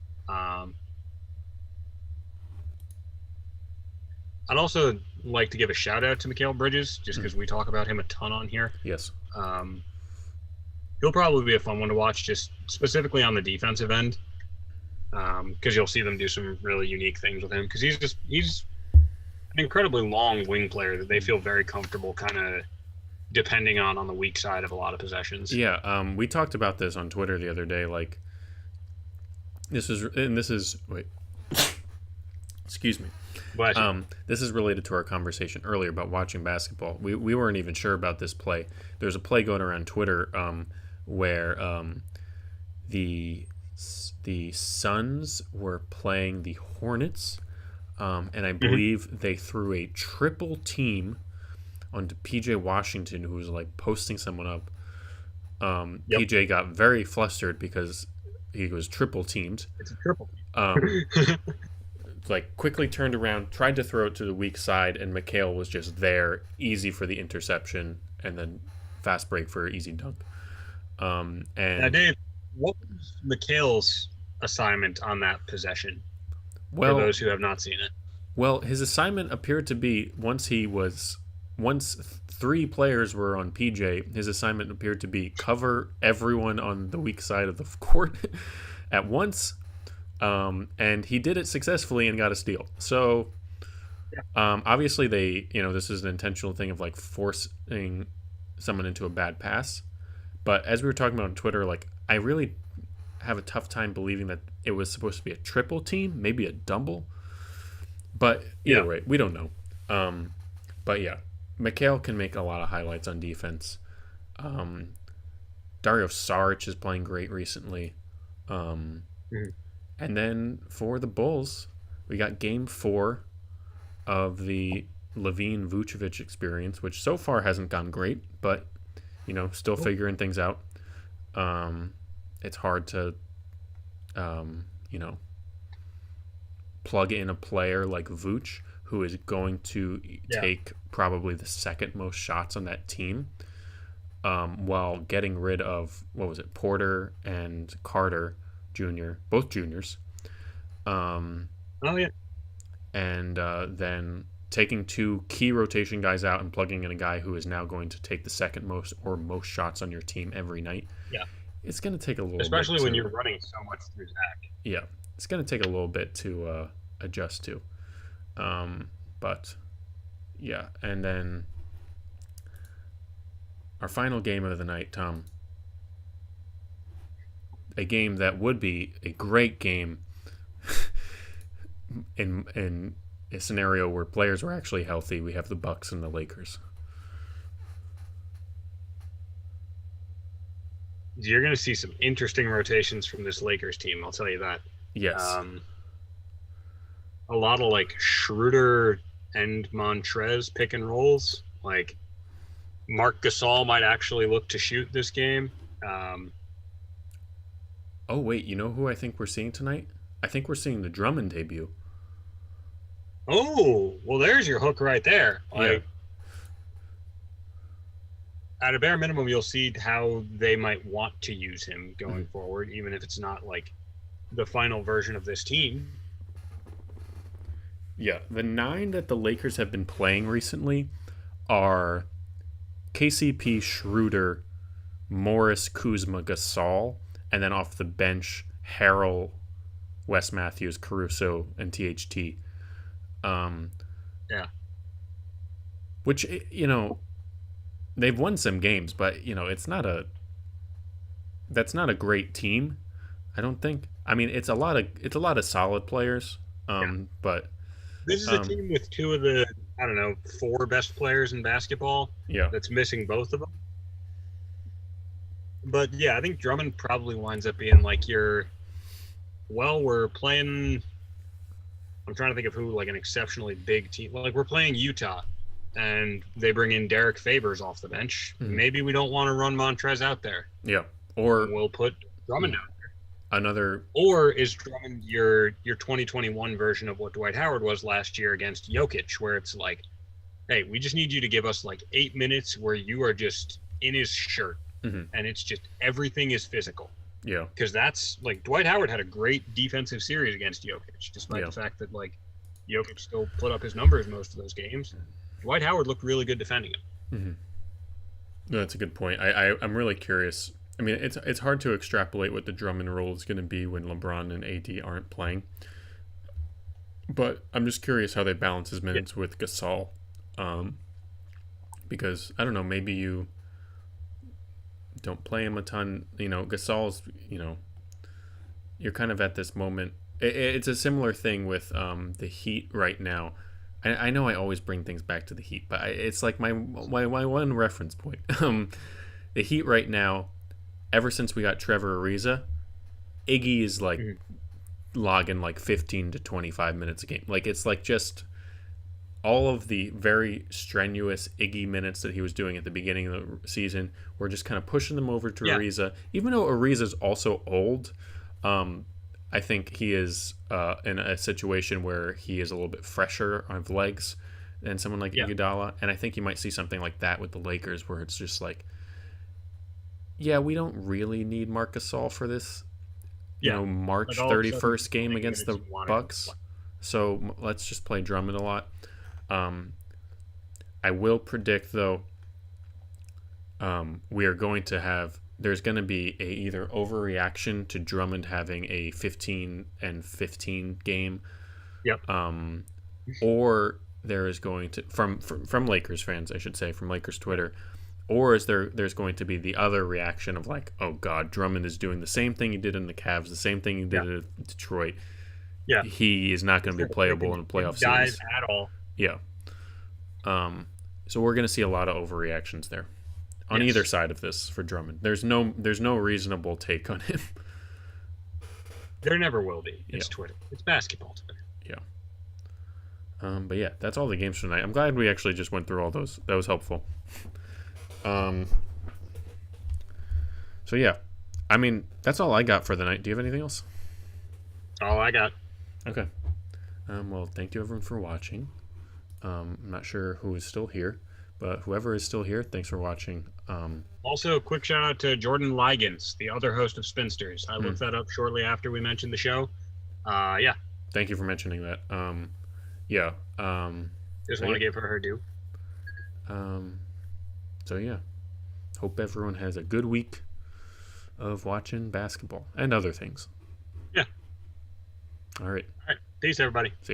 I'd also like to give a shout out to Mikal Bridges, just because we talk about him a ton on here. Yes. He'll probably be a fun one to watch, just specifically on the defensive end, because you'll see them do some really unique things with him. Because he's an incredibly long wing player that they feel very comfortable kind of depending on the weak side of a lot of possessions. Yeah, we talked about this on Twitter the other day. Like, this is wait, excuse me. This is related to our conversation earlier about watching basketball. We weren't even sure about this play. There's a play going around Twitter where the Suns were playing the Hornets, and I believe they threw a triple team onto PJ Washington, who was like posting someone up. PJ got very flustered because he was triple teamed. It's a triple. Like quickly turned around, tried to throw it to the weak side, and Mikal was just there, easy for the interception, and then fast break for an easy dunk. And now, Dave, what was Mikal's assignment on that possession? For those who have not seen it. Well, his assignment appeared to be once 3 players were on PJ, his assignment appeared to be cover everyone on the weak side of the court at once. And he did it successfully and got a steal. So, obviously this is an intentional thing of like forcing someone into a bad pass. But as we were talking about on Twitter, like I really have a tough time believing that it was supposed to be a triple team, maybe a double. But either way, we don't know. But yeah, Mikal can make a lot of highlights on defense. Dario Saric is playing great recently. And then for the Bulls, we got Game 4 of the Levine-Vucevic experience, which so far hasn't gone great, but, still figuring things out. It's hard to, plug in a player like Vooch, who is going to take probably the second most shots on that team, while getting rid of, Porter and Carter Jr., both juniors. And then taking 2 key rotation guys out and plugging in a guy who is now going to take the second most or most shots on your team every night. Yeah. It's going to take a little especially when you're running so much through Zach. Yeah. It's going to take a little bit to adjust to. But, yeah. And then our final game of the night, Tom. A game that would be a great game in a scenario where players were actually healthy. We have the Bucks and the Lakers. you're going to see some interesting rotations from this Lakers team. I'll tell you that. Yes. A lot of like Schroeder and Montrez pick and rolls. Like Marc Gasol might actually look to shoot this game. Oh wait, you know who I think we're seeing tonight? I think we're seeing the Drummond debut. Oh, well, there's your hook right there. Yeah. At a bare minimum, you'll see how they might want to use him going forward, even if it's not like the final version of this team. Yeah, the 9 that the Lakers have been playing recently are KCP, Schroeder, Morris, Kuzma, Gasol, and then off the bench, Harrell, Wes Matthews, Caruso, and THT. Yeah. Which, they've won some games, but, that's not a great team, I don't think. I mean, it's a lot of solid players, but this is a team with 2 of the, 4 best players in basketball. Yeah. That's missing both of them. But yeah, I think Drummond probably winds up being like we're playing. I'm trying to think of who, like an exceptionally big team. Like we're playing Utah, and they bring in Derek Favors off the bench. Mm-hmm. Maybe we don't want to run Montrez out there. Yeah, or we'll put Drummond out there. Or is Drummond your 2021 version of what Dwight Howard was last year against Jokic, where it's like, hey, we just need you to give us like 8 minutes where you are just in his shirt, and it's just everything is physical. Yeah, because that's like Dwight Howard had a great defensive series against Jokic, despite the fact that like Jokic still put up his numbers most of those games. Dwight Howard looked really good defending him. No, that's a good point. I'm really curious. I mean, it's hard to extrapolate what the Drummond role is going to be when LeBron and AD aren't playing. But I'm just curious how they balance his minutes with Gasol, because I don't know, maybe you don't play him a ton. Gasol's, you're kind of at this moment. It's a similar thing with the Heat right now. I know I always bring things back to the Heat, but it's like my one reference point. The Heat right now, ever since we got Trevor Ariza, Iggy is like logging like 15 to 25 minutes a game. Like it's like just all of the very strenuous Iggy minutes that he was doing at the beginning of the season, we're just kind of pushing them over to Ariza. Even though Ariza's also old, I think he is in a situation where he is a little bit fresher of legs than someone like Iguodala. And I think you might see something like that with the Lakers, where it's just like, yeah, we don't really need Marc Gasol for this, March 31st game against the Bucks. So let's just play Drummond a lot. I will predict, though, we are going to have, there's going to be a either overreaction to Drummond having a 15-15 game. Yep. Or there is going to, from Lakers fans, I should say, from Lakers Twitter, or is there's going to be the other reaction of like, oh God, Drummond is doing the same thing he did in the Cavs, the same thing he did in Detroit. Yeah. He is not going to be playable in a playoff series. At all. Yeah. So we're going to see a lot of overreactions there on either side of this for Drummond. There's no reasonable take on him. There never will be. It's Twitter. It's basketball Twitter. Yeah. But yeah, that's all the games tonight. I'm glad we actually just went through all those. That was helpful. So yeah, I mean, that's all I got for the night. Do you have anything else? All I got. Okay. Well, thank you everyone for watching. I'm not sure who is still here, but whoever is still here, thanks for watching. Also, a quick shout out to Jordan Ligans, the other host of Spinsters. I looked that up shortly after we mentioned the show. Thank you for mentioning that. Just want to give her due. So yeah, hope everyone has a good week of watching basketball and other things. Yeah. All right. Peace, everybody. See ya.